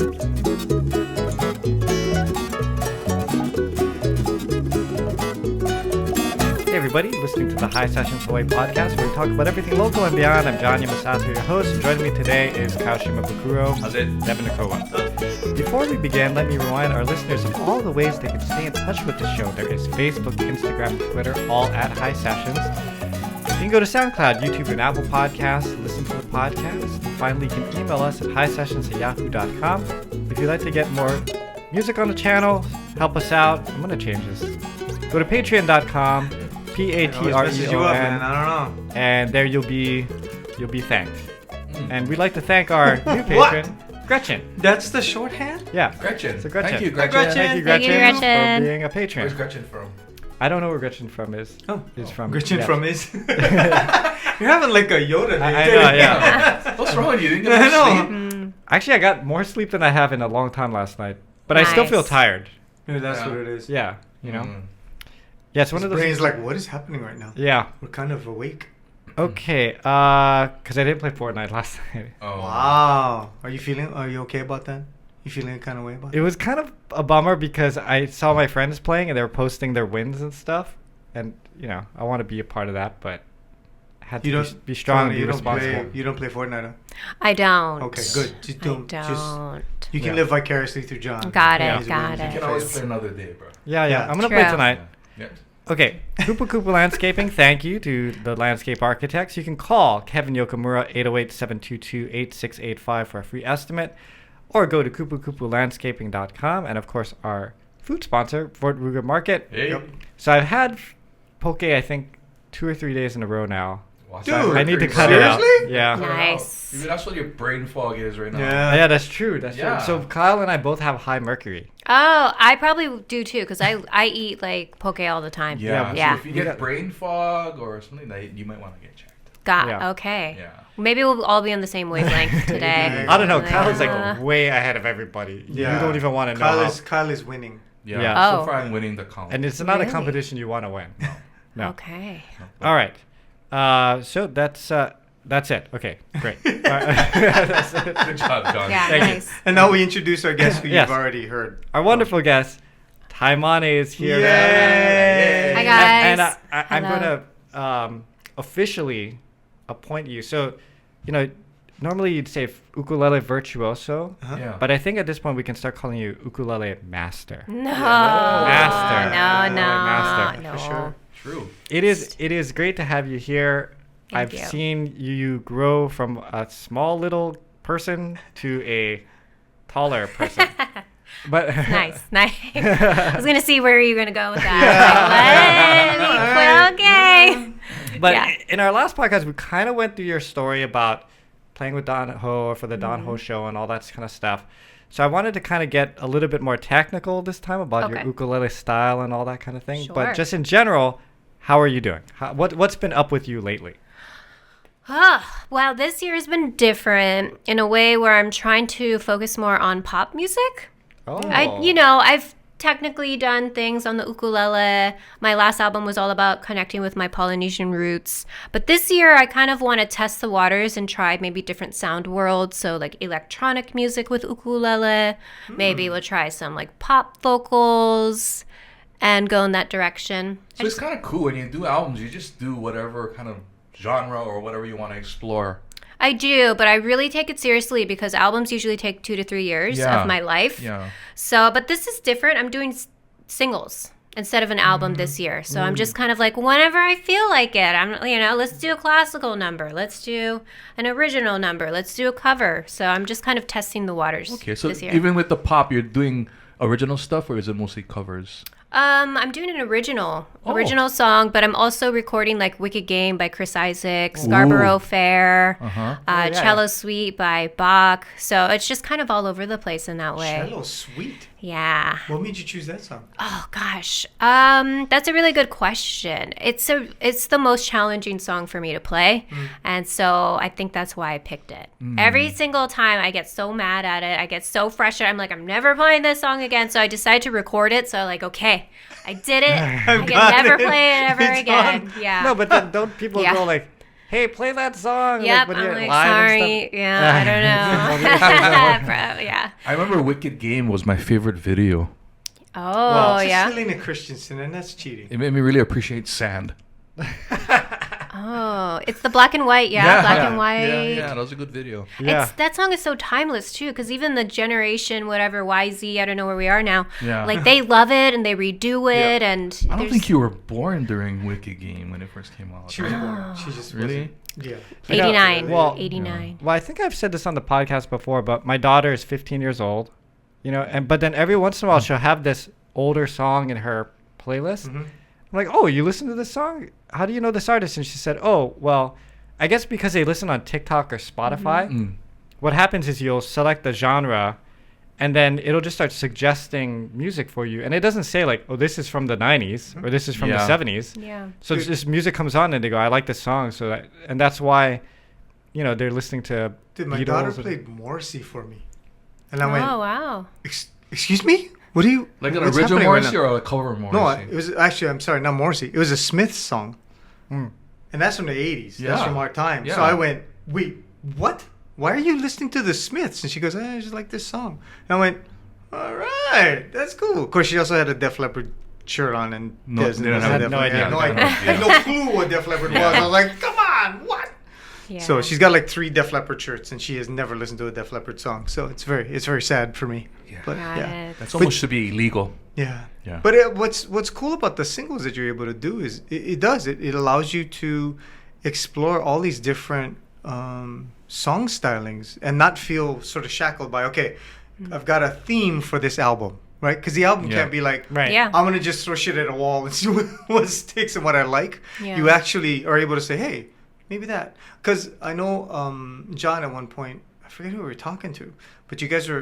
Hey everybody, listening to the Hisessions Hawaii podcast where we talk about everything local and beyond. I'm John Yamasato, your host, and joining me today is Kaushima Bukuro. How's it? Devon Nekoba. Before we begin, let me remind our listeners of all the ways they can stay in touch with the show. There is Facebook, Instagram, Twitter, all at Hisessions. You can go to SoundCloud, YouTube, and Apple Podcasts, listen to the podcast. Finally, you can email us at hisessions@yahoo.com. If you'd like to get more music on the channel, help us out. I'm going to change this. Go to patreon.com, Patreon, I don't know. and there you'll be thanked. And we'd like to thank our new patron, Gretchen. That's the shorthand? Yeah. Gretchen. So Gretchen. Thank you, Thank Gretchen. you, Gretchen, Thank you, Gretchen. for being a patron. Where's Gretchen from? I don't know where Gretchen from is. From. Gretchen yes. from is. You're having like a Yoda. I know, yeah. What's wrong with you? You I didn't know. sleep? Actually, I got more sleep than I have in a long time last night, but I still feel Nice. tired. Maybe that's Yeah. what it is. Yeah, you know. Yeah, it's one His of those. brain's like, what is happening right now? Yeah. We're kind of awake. Okay. Because I didn't play Fortnite last night. Oh. Wow. Are you okay about that? You feeling kind of way about it? It was kind of a bummer because I saw my friends playing and they were posting their wins and stuff, and you know I want to be a part of that, but I had to be strong and be responsible. You don't play Fortnite, huh? I don't. Okay, good. Just don't. You can live vicariously through John. Got it, Yeah. got You it. can always play another day, bro. Yeah. Yeah. I'm gonna play True. tonight. Yeah. Okay, Kupu Kupu Landscaping, thank you to the landscape architects. You can call Kevin Yokomura 808-722-8685 for a free estimate, or go to kupukupulandscaping.com, and of course our food sponsor, Fort Ruger Market. Hey. Yep. So I've had poke, I think, 2 or 3 days in a row now. Watch Dude, out. I need to cut seriously? it out. Yeah. Nice. Dude, that's what your brain fog is right now. Yeah. That's true. Yeah. So Kyle and I both have high mercury. Oh, I probably do too, because I eat like poke all the time. Yeah. Yeah. So if you get brain fog or something, that you might want to get checked. Got okay. Yeah. Maybe we'll all be on the same wavelength today. I don't know. Kyle is Uh, like way ahead of everybody. Yeah. You don't even want to know. Kyle is winning. Yeah. Yeah. So Oh. far, I'm winning the column. And it's not a Really? competition you want to win. No. Okay. All right. So that's it. Okay, great. All right. That's it. Good job, John. Yeah, Thank you. nice. And now we introduce our guest who Yes. you've already heard. Our wonderful guest, Taimane, is here. Yay! Hi, guys. And I'm Hello. going to officially appoint you. So, you know, normally you'd say ukulele virtuoso, Uh-huh. Yeah. but I think at this point we can start calling you ukulele master. No. Master. No, no. Master. No. For sure. True. It is great to have you here. Thank I've you. seen you grow from a small little person to a taller person. But Nice. I was going to see where you're going to go with that. Okay. But Yeah. in our last podcast, we kind of went through your story about playing with Don Ho for the Don Ho show and all that kind of stuff. So I wanted to kind of get a little bit more technical this time about your Okay. ukulele style and all that kind of thing. Sure. But just in general, how are you doing? What's been up with you lately? Well, this year has been different in a way where I'm trying to focus more on pop music. Oh, I've technically done things on the ukulele. My last album was all about connecting with my Polynesian roots. But this year, I kind of want to test the waters and try maybe different sound worlds. So like electronic music with ukulele. Maybe we'll try some like pop vocals and go in that direction. So it's kind of cool when you do albums. You just do whatever kind of genre or whatever you want to explore. I do, but I really take it seriously because albums usually take 2 to 3 years Yeah. of my life. Yeah. So, but this is different. I'm doing singles instead of an album this year. So I'm just kind of like, whenever I feel like it, let's do a classical number. Let's do an original number. Let's do a cover. So I'm just kind of testing the waters Okay. So this year. even with the pop, you're doing original stuff, or is it mostly covers? I'm doing an original Oh. song, but I'm also recording like Wicked Game by Chris Isaac, Scarborough Fair, Uh-huh. yeah. Cello Suite by Bach. So it's just kind of all over the place in that way. Cello Sweet. Yeah. What made you choose that song? Oh gosh, that's a really good question. It's the most challenging song for me to play, and so I think that's why I picked it. Every single time I get so mad at it, I get so frustrated. I'm like, I'm never playing this song again. So I decided to record it. So like, okay, I did it. I can got never it. play it ever It's again. on. Yeah. No, but then don't people Yeah. go like, hey, play that song. Yep, when I'm you're like, live and sorry. stuff. Yeah, I don't know. Yeah. I remember Wicked Game was my favorite video. Oh, Well, it's yeah. Selena Christensen, and that's cheating. It made me really appreciate sand. Oh, it's the black and white. Yeah, black and white. Yeah, that was a good video. Yeah. That song is so timeless too, because even the generation, whatever YZ, I don't know where we are now. Yeah. Like they love it and they redo it, and I don't there's think you were born during Wicked Game when it first came out. She was born. She just Really? wasn't. Yeah. 89. Well, 89. Well, I think I've said this on the podcast before, but my daughter is 15 years old, but then every once in a while she'll have this older song in her playlist. Mm-hmm. I'm like, oh, you listen to this song? How do you know this artist? And she said, oh, well, I guess because they listen on TikTok or Spotify. Mm. What happens is you'll select the genre, and then it'll just start suggesting music for you. And it doesn't say like, oh, this is from the 90s or this is from the Yeah. 70s. Yeah. So this music comes on and they go, I like this song. And that's why, they're listening to Dude, my Beatles daughter and- played Morrissey for me. And I went, Oh, wow. excuse me? What do you... Like an what's original happening right Morrissey now?" or a cover Morrissey? No, it was actually, I'm sorry, not Morrissey. It was a Smith song. Mm. And that's from the 80s. That's Yeah. from our time. Yeah. So I went, wait, what? Why are you listening to the Smiths? And she goes, I just like this song. And I went, all right, that's cool. Of course, she also had a Def Leppard shirt on and No, doesn't didn't listen have to no Def Leppard. idea. Had no Yeah, idea. no Had idea. no clue what Def Leppard was. I was like, come on, what? Yeah. So she's got like 3 Def Leppard shirts, and she has never listened to a Def Leppard song. So it's very sad for me. Yeah. But Got yeah, it. That's almost should be illegal. yeah. Yeah. But what's cool about the singles that you're able to do is it allows you to explore all these different song stylings and not feel sort of shackled by I've got a theme for this album, right? Because the album Yeah. can't be like, Right. Yeah. I'm gonna just throw shit at a wall and see what sticks and what I like. Yeah. You actually are able to say, hey, maybe that. Because I know John at one point, I forget who we were talking to, but you guys we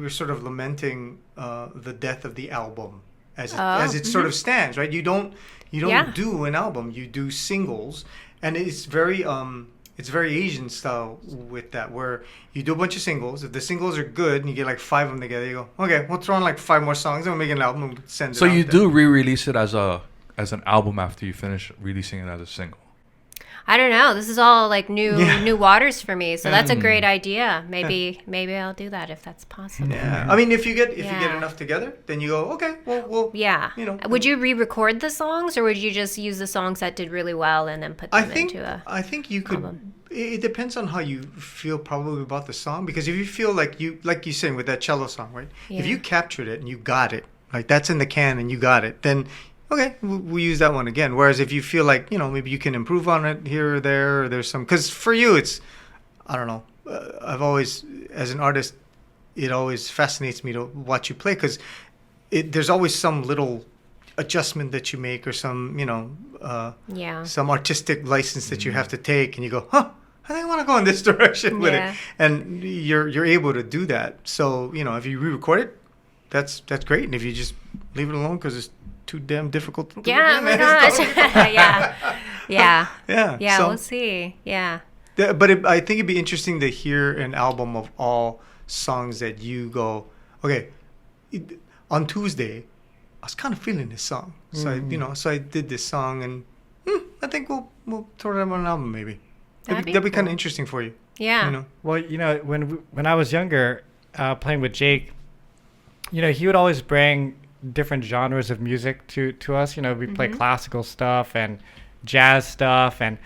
were sort of lamenting the death of the album as it sort of stands, right? You don't Yeah. do an album, you do singles, and it's very Asian style with that, where you do a bunch of singles. If the singles are good and you get like 5 of them together, you go, okay, we'll throw on like 5 more songs and we'll make an album and send it So out you there. do re-release it as an album after you finish releasing it as a single. I don't know. This is all like Yeah. new waters for me. So that's a great idea. Maybe I'll do that if that's possible. Yeah, I mean, if you get Yeah. enough together, then you go, okay, well, Yeah. Would you re-record the songs, or would you just use the songs that did really well and then put them into a? I think you could. album? It depends on how you feel probably about the song, because if you feel like you're saying with that cello song, right? If Yeah. you captured it and you got it, like that's in the can and you got it, then okay, we'll use that one again. Whereas if you feel like maybe you can improve on it here or there, or there's some, because for you it's, I don't know. I've always, as an artist, it always fascinates me to watch you play, because there's always some little adjustment that you make, or some Yeah. some artistic license that you have to take, and you go, I think I want to go in this direction with Yeah. it, and you're able to do that. So if you re-record it, that's great, and if you just leave it alone because it's too damn difficult to do Yeah. Oh again, my then it's gosh. done. Yeah. Yeah. yeah. Yeah. So, We'll see. Yeah. but I think it'd be interesting to hear an album of all songs that you go, okay, on Tuesday, I was kind of feeling this song, so I did this song, and I think we'll throw it on an album maybe. That'd be That'd be kind of cool. interesting for you. Yeah. Well, when I was younger, playing with Jake, he would always bring different genres of music to us. We play classical stuff and jazz stuff, and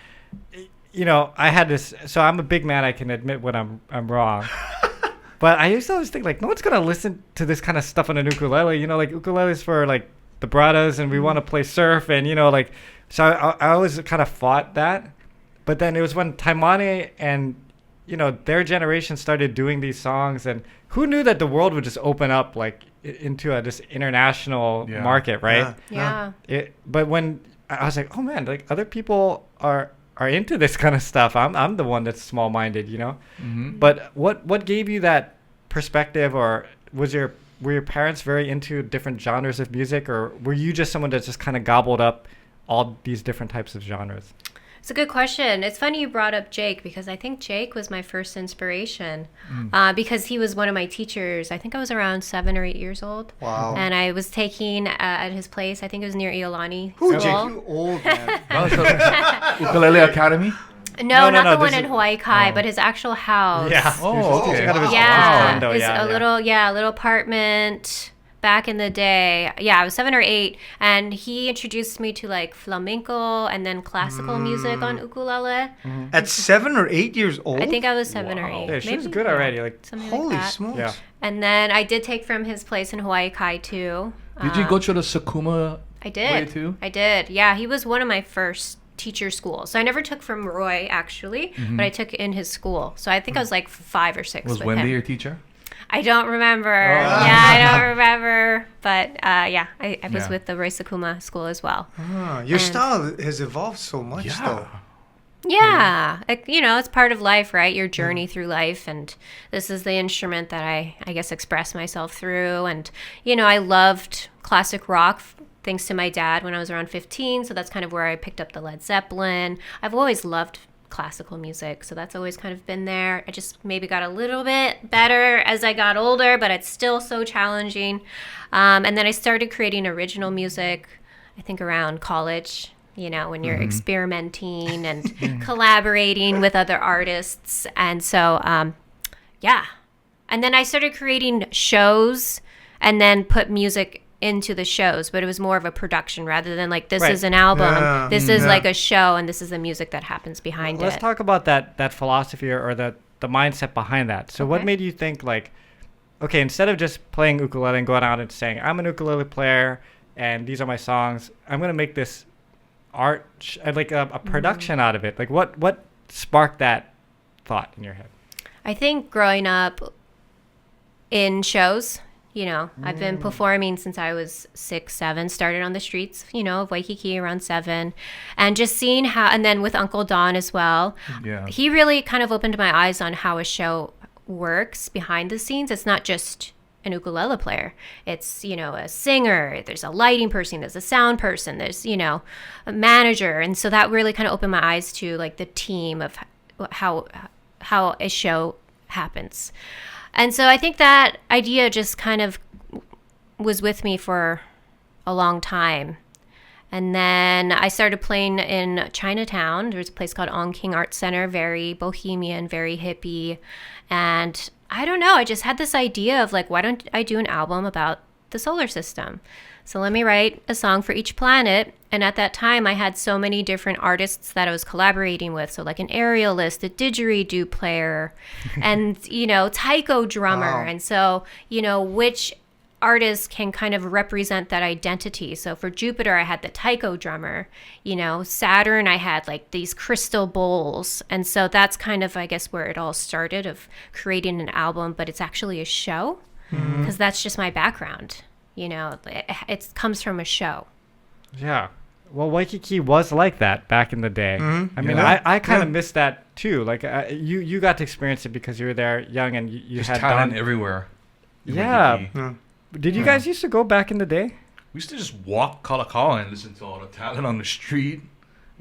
I had this. So I'm a big man. I can admit when I'm wrong. But I used to always think like, no one's gonna listen to this kind of stuff on an ukulele. Like ukuleles for like the bradas, and we want to play surf, and so I always kind of fought that. But then it was when Taimane and their generation started doing these songs, and who knew that the world would just open up like into this international Yeah. market, right? Yeah. But when I was like, oh man, like other people are into this kind of stuff. I'm the one that's small-minded, Mm-hmm. But what gave you that perspective, or were your parents very into different genres of music, or were you just someone that just kind of gobbled up all these different types of genres? It's a good question. It's funny you brought up Jake because I think Jake was my first inspiration because he was one of my teachers. I think I was around 7 or 8 years old. Wow. And I was taking at his place. I think it was near Iolani. Ooh, School. Jake, you old man. Oh, so Ukulele Academy? No, not the this one in is- Hawaii, but his actual house. Yeah. Oh, He's okay. got his Yeah, condo, his, yeah, a little apartment back in the day. Yeah, I was 7 or 8, and he introduced me to like flamenco and then classical music on ukulele. At 7 or 8 years old? I think I was 7 or 8. Yeah, she was Maybe, good yeah, already. Like, something Holy like that. smokes. yeah. And then I did take from his place in Hawaii Kai too. Did you go to the Sakuma I way did. too? I did. Yeah, he was one of my first teacher schools. So I never took from Roy actually, but I took in his school. So I think I was like 5 or 6 Was with Wendy him. your teacher? I don't remember. Oh. Yeah, I don't remember. But yeah, I was Yeah. with the Roy Sakuma school as well. Ah, your And- style has evolved so much, though. Yeah, it's part of life, right? Your journey through life, and this is the instrument that I guess express myself through. And I loved classic rock thanks to my dad when I was around 15, so that's kind of where I picked up the Led Zeppelin. I've always loved classical music, so that's always kind of been there. I just maybe got a little bit better as I got older, but it's still so challenging. And then I started creating original music, I think around college. When you're experimenting and collaborating with other artists. And so, yeah. And then I started creating shows and then put music into the shows, but it was more of a production rather than like, this Right. is an album. Yeah. This is Yeah. like a show, and this is the music that happens behind Let's it. talk about that philosophy or the mindset behind that. So what Okay. made you think like, okay, instead of just playing ukulele and going out and saying, I'm an ukulele player and these are my songs, I'm going to make this art, like a production out of it. Like what sparked that thought in your head? I think growing up in shows, I've been performing since I was 6, 7, started on the streets, of Waikiki around 7, and just seeing how, and then with Uncle Don as well, Yeah. he really kind of opened my eyes on how a show works behind the scenes. It's not just an ukulele player. It's, a singer, there's a lighting person, there's a sound person, there's, a manager. And so that really kind of opened my eyes to like the team of how a show happens. And so I think that idea just kind of was with me for a long time. And then I started playing in Chinatown. There's a place called On King Art Center, very bohemian, very hippie. And I don't know, I just had this idea of like, why don't I do an album about the solar system? So let me write a song for each planet. And at that time, I had so many different artists that I was collaborating with. So like an aerialist, a didgeridoo player, and, taiko drummer. Wow. And so, which artists can kind of represent that identity. So for Jupiter, I had the taiko drummer. Saturn, I had like these crystal bowls. And so that's kind of, I guess, where it all started of creating an album, but it's actually a show because that's just my background. It comes from a show. Yeah. Well, Waikiki was like that back in the day. I mean, Yeah. I kind of Yeah. missed that too. Like you got to experience it because you were there young and you There's had talent done. everywhere. in Yeah. Waikiki. Yeah. Did you guys used to go back in the day? We used to just walk Kalakaua and listen to all the talent on the street,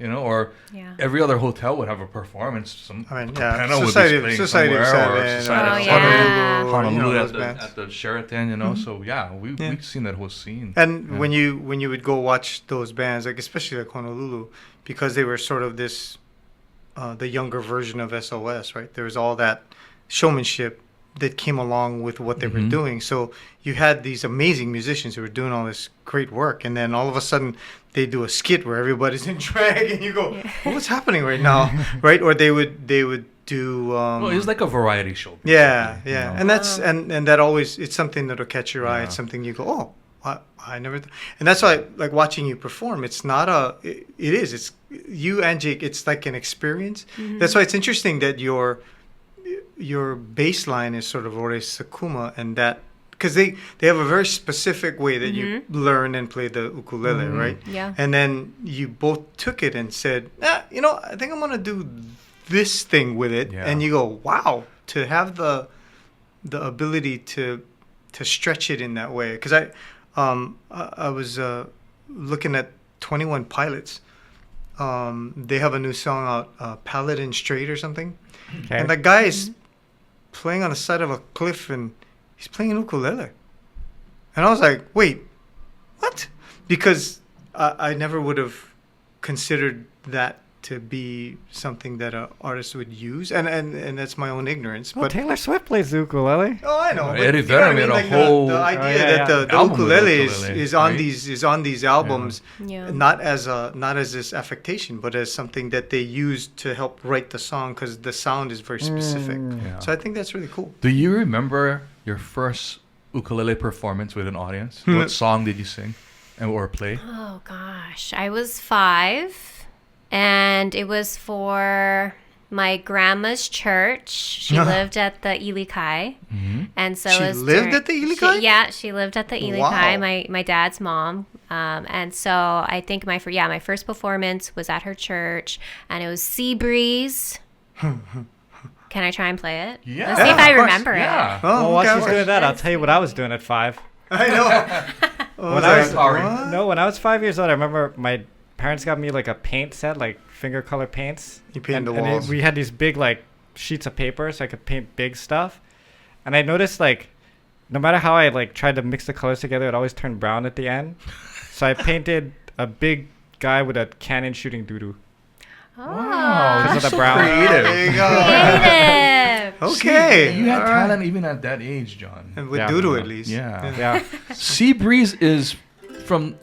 or Yeah. every other hotel would have a performance. Some I mean, yeah, Capena would be Society of playing Society of somewhere, or Seven, Society Oh, of yeah. Seven, Honolulu, Honolulu those bands. at the Sheraton, So yeah, we've seen that whole scene. And Yeah. when you would go watch those bands, like especially like Honolulu, because they were sort of this, the younger version of SOS, right? There was all that showmanship that came along with what they were Mhm. doing. So you had these amazing musicians who were doing all this great work, and then all of a sudden they do a skit where everybody's in drag, and you go, well, "What's happening right now?" Right? Or they would do. Well, it's like a variety show. Yeah, basically, yeah, you know? and that's and that always it's something that'll catch your eye. Yeah. It's something you go, oh, I never, and that's why like watching you perform. It's not it is. It's you and Jake. It's like an experience. That's why it's interesting that your bass line is sort of Ore Sakuma, and that because they have a very specific way that you learn and play the ukulele, right? Yeah. And then you both took it and said, I think I'm gonna do this thing with it, Yeah. and you go, wow, to have the ability to stretch it in that way. Because I was looking at 21 Pilots, they have a new song out, Paladin Straight or something. Okay. And that guy is playing on the side of a cliff and he's playing an ukulele. And I was like, wait, what? Because I never would have considered that to be something that an artist would use. And that's my own ignorance. Well, But Taylor Swift plays the ukulele. oh, I know. But Eddie you know what I Vedder mean? made a Like whole the idea yeah, that yeah. the Album with ukulele ukulele, is on right? these albums, Yeah. not as this affectation, but as something that they use to help write the song because the sound is very specific. Yeah. So I think that's really cool. Do you remember your first ukulele performance with an audience? What song did you sing or play? Oh gosh, I was 5, and it was for my grandma's church. She lived at the Ilikai, and so She it was lived at the Ilikai? Yeah, she lived at the Ilikai. Wow. My dad's mom. And so I think my first performance was at her church, and it was Sea Breeze. Can I try and play it? Yeah. Let's see if Yeah, I of course. remember it. Yeah. Oh, Well, while okay, she's okay. doing that, I'll tell you what I was doing at 5. I know. When I was sorry. what? No, when I was 5 years old, I remember my parents got me like a paint set, like finger color paints. You painted the And walls. we had these big like sheets of paper, so I could paint big stuff. And I noticed like, no matter how I like tried to mix the colors together, it always turned brown at the end. So I painted a big guy with a cannon shooting doo-doo. Wow, Because you're of the so brown. creative. There you go. Creative. Okay. You had All right. talent even at that age, John. And with Yeah. Doodoo at least. Yeah. Yeah. Sea Breeze is from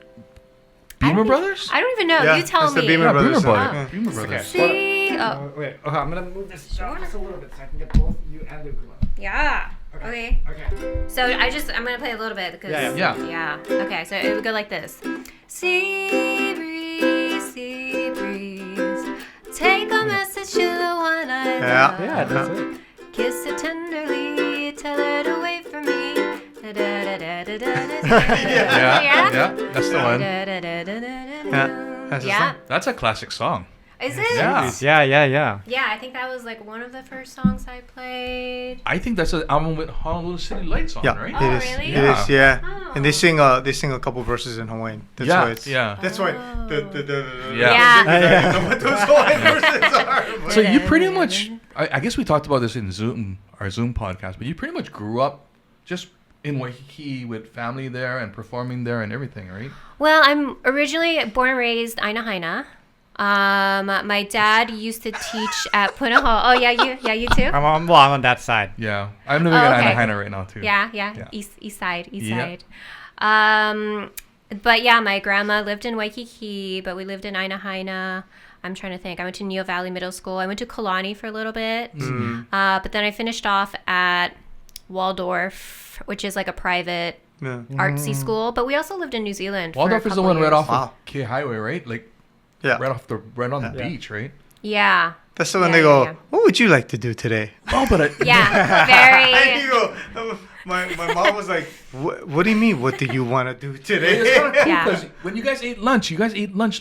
Beamer don't- Brothers? I don't even know. Yeah, you tell that's the me. Beamer Yeah, Brothers. Beamer song. Brothers. Yeah. Beamer Brothers. See? Oh, Wait. Okay, I'm gonna move this down just a little bit so I can get both you and the ukulele. yeah. Okay. Okay. So I'm gonna play a little bit because Yeah, yeah. Okay, so it would go like this. Sea breeze, take a message to the one I Yeah. love. Yeah, that's it. Kiss it tenderly, tell her to wait for me. Yeah, that's the one. That's the Yeah. song. That's a classic song. Is it? Yeah. Yeah. Yeah, I think that was like one of the first songs I played. I think that's an album with Honolulu City Lights on, Yeah, right? Oh, it is. really? It is. Yeah. Oh. And they sing a couple verses in Hawaiian. That's Yeah, why it's. yeah. That's why Yeah. I don't know what those Hawaiian verses are. but- So you pretty much, I guess we talked about this in our Zoom podcast, but you pretty much grew up just in Waikiki with family there and performing there and everything, right? Well, I'm originally born and raised Aina Haina. My dad used to teach at Punahou. Oh yeah, you too. I'm on that side. Yeah. I'm living Oh, in okay. Anaheim right now, too. Yeah. Yeah. East side. Yeah. But yeah, my grandma lived in Waikiki, but we lived in Aina Haina. I'm trying to think. I went to Neo Valley Middle School. I went to Kalani for a little bit. But then I finished off at Waldorf, which is like a private Yeah. artsy school. But we also lived in New Zealand. Waldorf for a is the couple one right years. off Wow. of K Highway, right? Like Yeah. right on the Yeah. beach, right? Yeah. That's the one Yeah, they go, yeah. what would you like to do today? Oh, but Yeah. And Very. you go, my mom was like, what do you mean, what do you want to do it's today? kind of cool Yeah. because when you guys ate lunch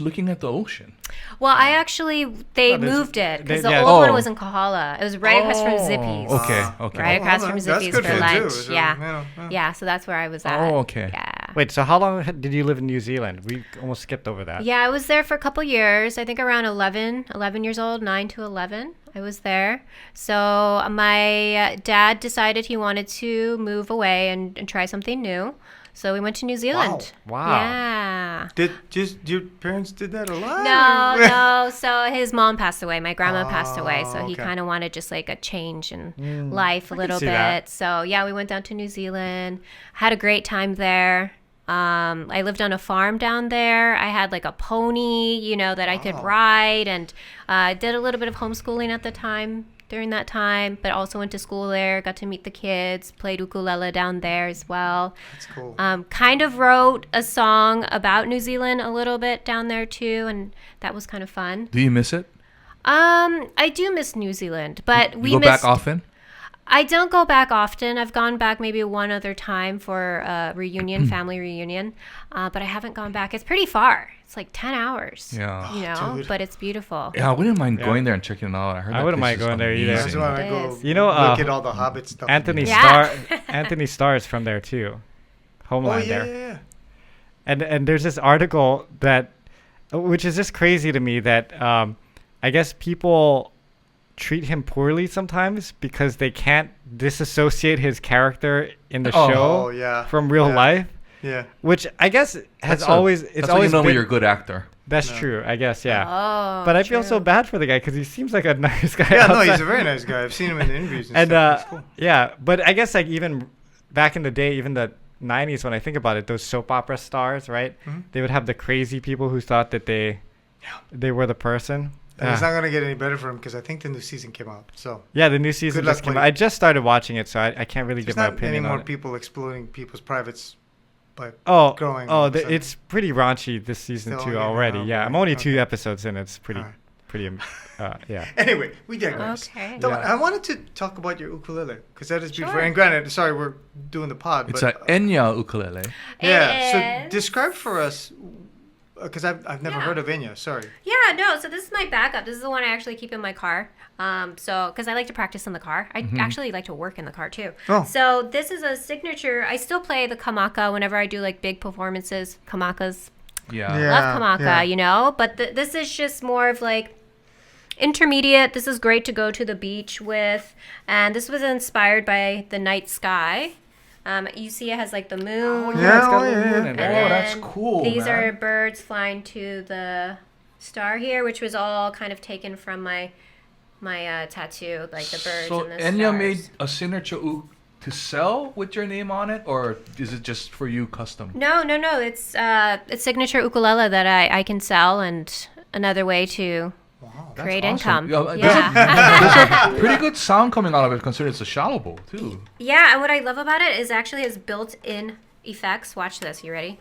looking at the ocean. Well, I actually they Oh, there's- moved it because they- the yeah. old one Oh. was in Kahala. It was right across from Zippy's. Okay, okay. Right across from That's Zippy's good for food, lunch. too, so, Yeah. you know, Yeah, so that's where I was at. Oh, okay. Yeah. Wait, so how long did you live in New Zealand? We almost skipped over that. Yeah, I was there for a couple years. I think around 11 years old, 9 to 11. I was there. So my dad decided he wanted to move away and try something new. So we went to New Zealand. Wow. Yeah. Did your parents did that a lot? No. So his mom passed away. My grandma passed away. So he okay. kind of wanted just like a change in life a little see bit. that. So yeah, we went down to New Zealand. Had a great time there. I lived on a farm down there. I had like a pony, that I could ride, and did a little bit of homeschooling at the time. During that time, but also went to school there, got to meet the kids, played ukulele down there as well. That's cool. Kind of wrote a song about New Zealand a little bit down there too, and that was kind of fun. Do you miss it? I do miss New Zealand, but we You go back missed. often? I don't go back often. I've gone back maybe one other time for a reunion, family reunion, but I haven't gone back. It's pretty far. It's like 10 hours. Yeah. Dude. But it's beautiful. Yeah, I wouldn't mind Yeah. going there and checking it out. I heard I that wouldn't place mind is going there either. That's amazing. why I It go is. You know, look at all the Hobbit stuff. Anthony Yeah. Anthony Starr's from there too. Oh, Homeland yeah, there. yeah, yeah. And there's this article that which is just crazy to me that I guess people treat him poorly sometimes because they can't disassociate his character in the show from real life. Yeah. Which I guess That's always when been, you're a good actor. That's true, I guess, yeah. Oh, but I feel so true. bad for the guy because he seems like a nice guy. Yeah, no, outside. he's a very nice guy. I've seen him in the interviews and And stuff. It's cool. yeah, but I guess like even back in the day, even the 90s, when I think about it, those soap opera stars, right? Mm-hmm. They would have the crazy people who thought that they were the person. And it's not going to get any better for him because I think the new season came out. So Yeah, the new season Good luck, just came buddy. out. I just started watching it, so I can't really there's give my not any opinion more on it. people exploiting people's privates by Oh, growing. all of a sudden. it's pretty raunchy this season Still too only already. now, Yeah, right? I'm only Okay. 2 episodes in. It's pretty, Alright. pretty, yeah. Anyway, we digress. Okay. So Yeah. I wanted to talk about your ukulele because that is beautiful. Sure. And granted, sorry, we're doing the pod, It's but an Enya ukulele. yeah. So is. describe for us because I've never Yeah. heard of Enya. Sorry. Yeah, no. So this is my backup. This is the one I actually keep in my car. So because I like to practice in the car. I actually like to work in the car too. Oh. So this is a signature. I still play the kamaka whenever I do like big performances. Kamakas. Yeah. Yeah. Love kamaka, yeah. you know. But this is just more of like intermediate. This is great to go to the beach with, and this was inspired by the night sky. You see, it has like the moon. Yeah, it's got oh, a little yeah, moon yeah. in And there. Oh, that's then cool, These man. are birds flying to the star here, which was all kind of taken from my tattoo, like the birds So and the Enya stars. made a signature to sell with your name on it, or is it just for you custom? No. It's signature ukulele that I can sell, and another way to Wow. create awesome. income. Yeah, there's a pretty good sound coming out of it, considering it's a shallow bow too. Yeah, and what I love about it is actually has built-in effects. Watch this. You ready?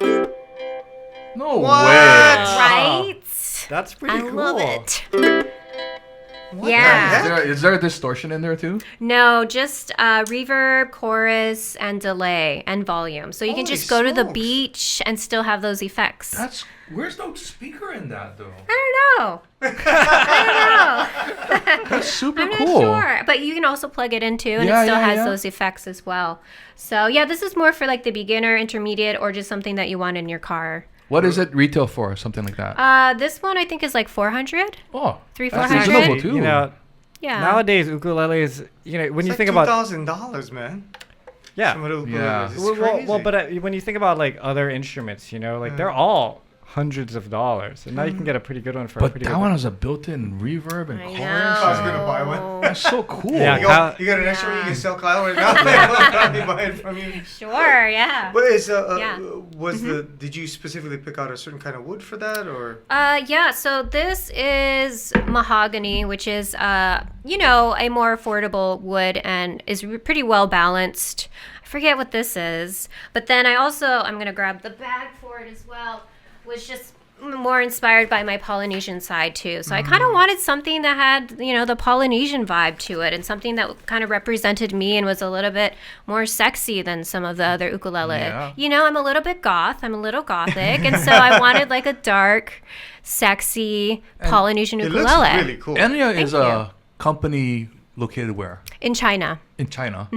No What? way. Right? That's pretty I cool. love it. What the Yeah. heck? Is there a distortion in there too? No, just reverb, chorus, and delay, and volume. So you can Holy just go to the smokes. beach and still have those effects. Where's no speaker in that though? I don't know. I don't know. That's super I'm cool. not sure. But you can also plug it into, and Yeah, it still yeah, has yeah. those effects as well. So yeah, this is more for like the beginner, intermediate, or just something that you want in your car. What is it retail for? Something like that. This one I think is like 400. Oh, Three, that's 400? reasonable too. You know, Yeah. nowadays ukuleles, when you It's think like about $2,000, man. yeah, Some of the ukuleles. Yeah. It's well, crazy. but when you think about like other instruments, like they're all hundreds of dollars, and now you can get a pretty good one for a But pretty that good one has a built-in reverb and I chorus. know. I was gonna buy one. That's so cool. Yeah, you, Kyle- you got an extra one you Yeah. can sell Kyle right now. I'll probably buy it from you. Sure, yeah. But is Yeah. was did you specifically pick out a certain kind of wood for that or? Yeah, so this is mahogany, which is, a more affordable wood and is pretty well balanced. I forget what this is. But then I'm going to grab the bag for it as well, was just more inspired by my Polynesian side too. So I kind of wanted something that had, the Polynesian vibe to it and something that kind of represented me and was a little bit more sexy than some of the other ukulele. Yeah. I'm a little bit goth. I'm a little gothic. And so I wanted like a dark, sexy Polynesian It ukulele looks really cool. Enya is Thank a company located where? in China. In China.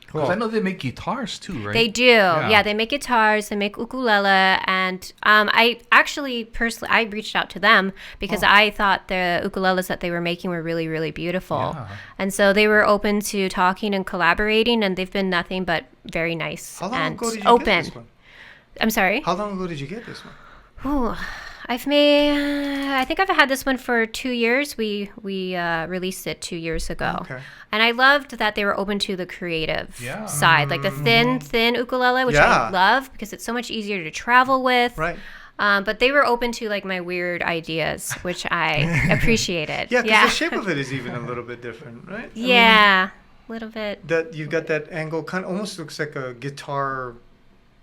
Because I know they make guitars too, right? They do. Yeah, they make guitars, they make ukulele, and I actually personally I reached out to them because I thought the ukuleles that they were making were really, really beautiful. Yeah. And so they were open to talking and collaborating, and they've been nothing but very nice How long and ago did you open. get this one? I'm sorry. How long ago did you get this one? Ooh, I think I've had this one for 2 years. We released it 2 years ago. Okay. And I loved that they were open to the creative Yeah. side, like the thin ukulele, which Yeah. I love because it's so much easier to travel with. Right. But they were open to like my weird ideas, which I appreciated. Yeah, because the shape of it is even a little bit different, right? I mean, Yeah, a little bit. that you've got that angle, kind of almost looks like a guitar.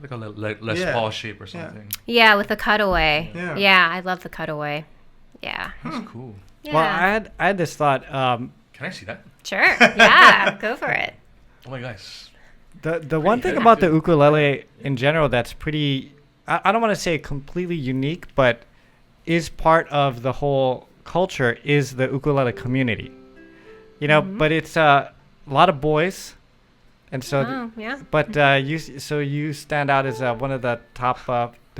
Like a Les Yeah. Paul shape or something. Yeah, with the cutaway. Yeah. Yeah, I love the cutaway. Yeah. That's cool. Yeah. Well, I had this thought. Can I see that? Sure. Yeah, go for it. Oh my gosh. The one thing good. about the ukulele in general that's pretty, I don't want to say completely unique, but is part of the whole culture is the ukulele community. But it's a lot of boys, and so. Oh, yeah. But you stand out as one of the top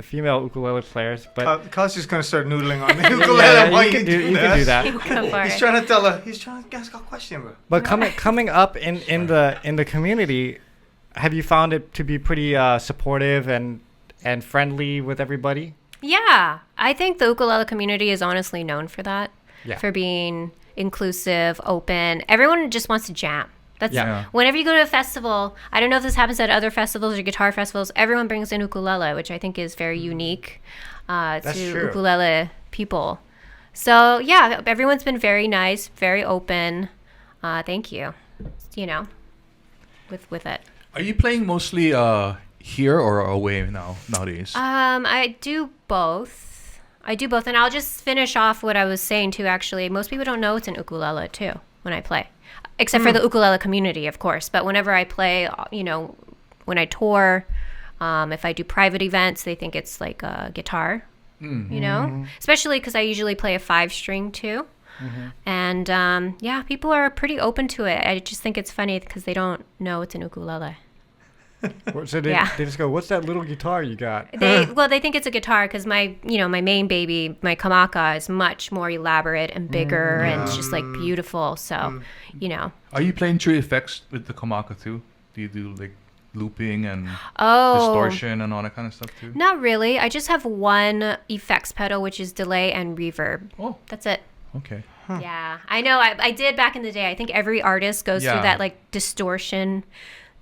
the female ukulele players. But Kyle's just gonna start noodling on the yeah, ukulele while you can do that. Go for He's it. trying to tell her. He's trying to ask a question, bro. But coming up in the community, have you found it to be pretty supportive and friendly with everybody? Yeah, I think the ukulele community is honestly known for that. Yeah. For being inclusive, open. Everyone just wants to jam. That's Yeah. Whenever you go to a festival, I don't know if this happens at other festivals or guitar festivals, everyone brings in ukulele, which I think is very unique to true. ukulele people. So yeah, everyone's been very nice, very open. Thank you. You know, with it. Are you playing mostly here or away nowadays? I do both. And I'll just finish off what I was saying too. Actually, most people don't know it's an ukulele too when I play, except for the ukulele community, of course. But whenever I play, you know, when I tour, if I do private events, they think it's like a guitar. You know, especially because I usually play a 5-string too. And yeah, people are pretty open to it. I just think it's funny because they don't know it's an ukulele. So they just go, "What's that little guitar you got?" They think it's a guitar because my main baby, my kamaka, is much more elaborate and bigger and it's just like beautiful. So, you know. Are you playing true effects with the kamaka too? Do you do like looping and Oh, distortion and all that kind of stuff too? not really. I just have one effects pedal, which is delay and reverb. Oh, That's it. okay. Yeah, I know. I did back in the day. I think every artist goes through Yeah. that like distortion,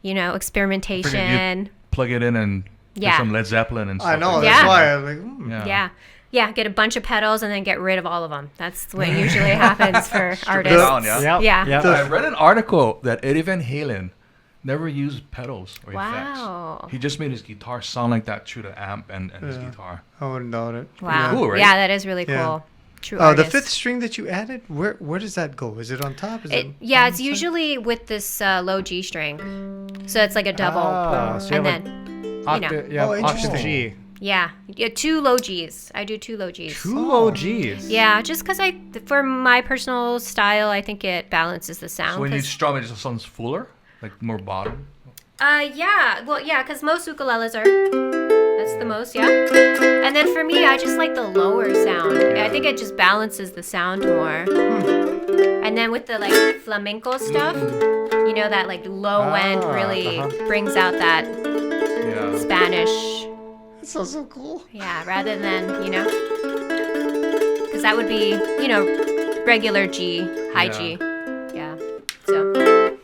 you know, Figured experimentation. you'd plug it in and do Yeah. some Led Zeppelin and stuff. I know. like That's Yeah. why I'm like, that. Yeah. Yeah, get a bunch of pedals and then get rid of all of them. That's what usually happens for artists. down, yeah? Yeah. I read an article that Eddie Van Halen never used pedals or Wow. effects. He just made his guitar sound like that through the amp and his guitar. I wouldn't doubt it. Wow. Cool, right? Yeah, that is really Yeah. cool. True The artist. 5th string that you added, where does that go? Is it on top? Is it Yeah, on it's the side? usually with this low G string. So it's like a double. So you and have then, octave, Oh, octave interesting. G. yeah, 2 low Gs. I do 2 low Gs. Two low Gs. Yeah, just because for my personal style, I think it balances the sound. So when you 'cause- strum, it just sounds fuller, like more bottom. yeah. Well, yeah, because most ukuleles are. That's the most, yeah. And then for me, I just like the lower sound. I think it just balances the sound more. And then with the like flamenco stuff, you know, that like low end really brings out that Yeah. Spanish. That sounds so cool. Yeah, rather than, you know, because that would be, you know, regular G, high Yeah. G. Yeah. So,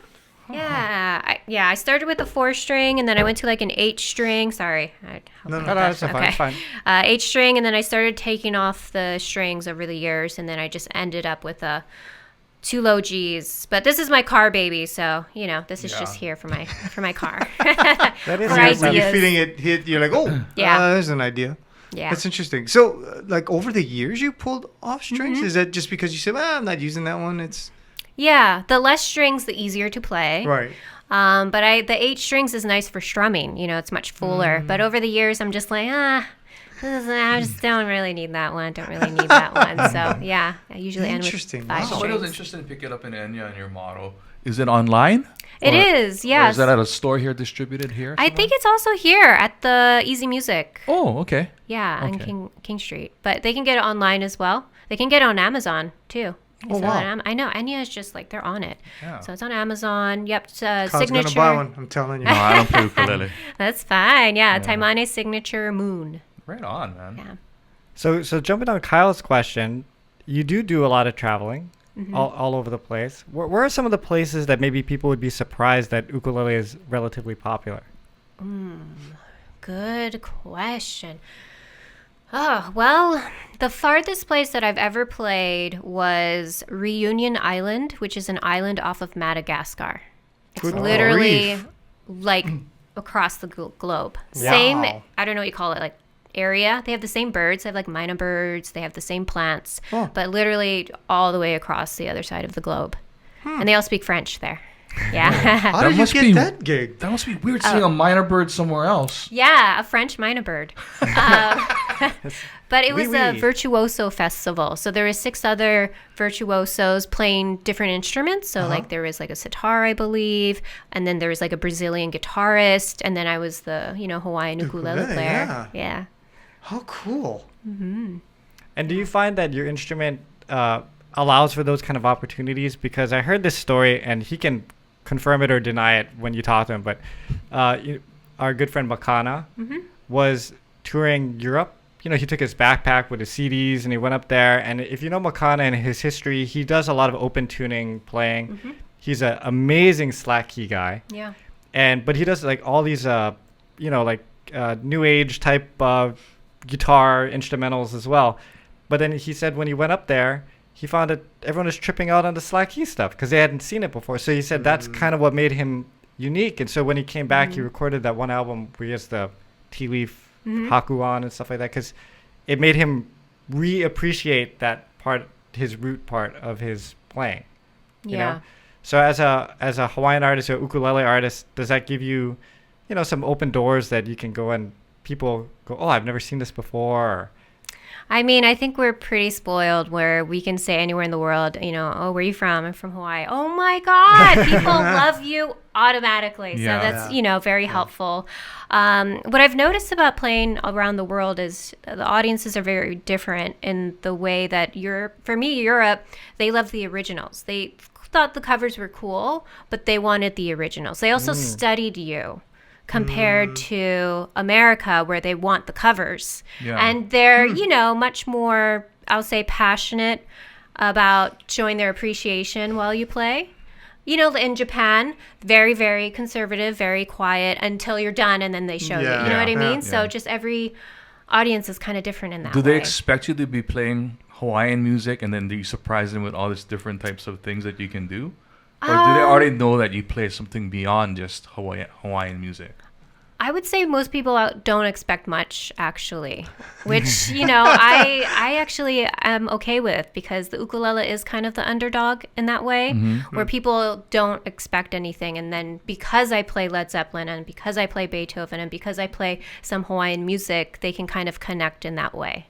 yeah, I started with a 4-string and then I went to like an 8-string. Sorry. No, No, it's fine. Okay. It's fine. 8-string, and then I started taking off the strings over the years, and then I just ended up with 2 low Gs. But this is my car baby, so you know this is just Yeah. here for my car. That is For nice. When you're ideas. feeling it hit, you're like, oh, Yeah. there's an idea. Yeah. That's interesting. So, like over the years, you pulled off strings. Mm-hmm. Is that just because you said, I'm not using that one? It's Yeah, the less strings, the easier to play. right. But the 8 strings is nice for strumming. You know, it's much fuller. But over the years, I'm just like, I just don't really need that one. Don't really need that one. So yeah, I usually end with Interesting. 5 Wow. strings. Somebody was interested in picking up an Enya and your model. Is it online? It Or- is, Or yes. is that at a store here distributed here? I think it's also here at the Easy Music. Oh, okay. Yeah, on Okay. King Street. But they can get it online as well. They can get it on Amazon too. Oh, It's wow. on I know. Enya is just like they're on it. Yeah. So it's on Amazon. Yep. It's, Kyle's signature. gonna buy one. I'm telling you. No, I don't play ukulele. That's fine. Yeah. Taimane signature moon. Right on, man. Yeah. So jumping on Kyle's question, you do a lot of traveling, all over the place. Where are some of the places that maybe people would be surprised that ukulele is relatively popular? Good question. Oh, well, the farthest place that I've ever played was Reunion Island, which is an island off of Madagascar. It's Good literally grief. like across the globe. Wow. Same, I don't know what you call it, like area. They have the same birds. They have like minor birds. They have the same plants, Oh. but literally all the way across the other side of the globe. And they all speak French there. Yeah. How That did you must get be- that gig? That must be weird seeing a minor bird somewhere else. Yeah, a French minor bird. But it was Oui, a oui. virtuoso festival. So there were 6 other virtuosos playing different instruments. So like there was like a sitar, I believe, and then there was like a Brazilian guitarist, and then I was the, Hawaiian ukulele Ukulele, player. yeah. Yeah. How cool. And do you find that your instrument allows for those kind of opportunities? Because I heard this story, and he can confirm it or deny it when you talk to him, but our good friend Makana was touring Europe. You know, he took his backpack with his CDs and he went up there. And if you know Makana and his history, he does a lot of open tuning playing. He's an amazing slack key guy. Yeah. But he does like all these, new age type guitar instrumentals as well. But then he said when he went up there, he found that everyone was tripping out on the slack key stuff because they hadn't seen it before. So he said that's kind of what made him unique. And so when he came back, he recorded that one album where he has the tea leaf haku on and stuff like that, because it made him reappreciate that part, his root part of his playing. You know? So as a Hawaiian artist or ukulele artist, does that give you, some open doors that you can go and people go, oh, I've never seen this before? Or, I mean, I think we're pretty spoiled where we can say anywhere in the world, oh, where are you from? I'm from Hawaii. Oh my God, people love you automatically. Yeah. So that's, very helpful. What I've noticed about playing around the world is the audiences are very different in the way that Europe, they love the originals. They thought the covers were cool, but they wanted the originals. They also studied you. Compared to America, where they want the covers. Yeah. And they're, much more, I'll say, passionate about showing their appreciation while you play. In Japan, very, very conservative, very quiet until you're done, and then they show you. You know what I mean? Yeah. So just every audience is kind of different in that way. Do they expect you to be playing Hawaiian music, and then do you surprise them with all these different types of things that you can do? Or do they already know that you play something beyond just Hawaiian music? I would say most people don't expect much, actually, which, I actually am okay with, because the ukulele is kind of the underdog in that way, where people don't expect anything. And then because I play Led Zeppelin and because I play Beethoven and because I play some Hawaiian music, they can kind of connect in that way.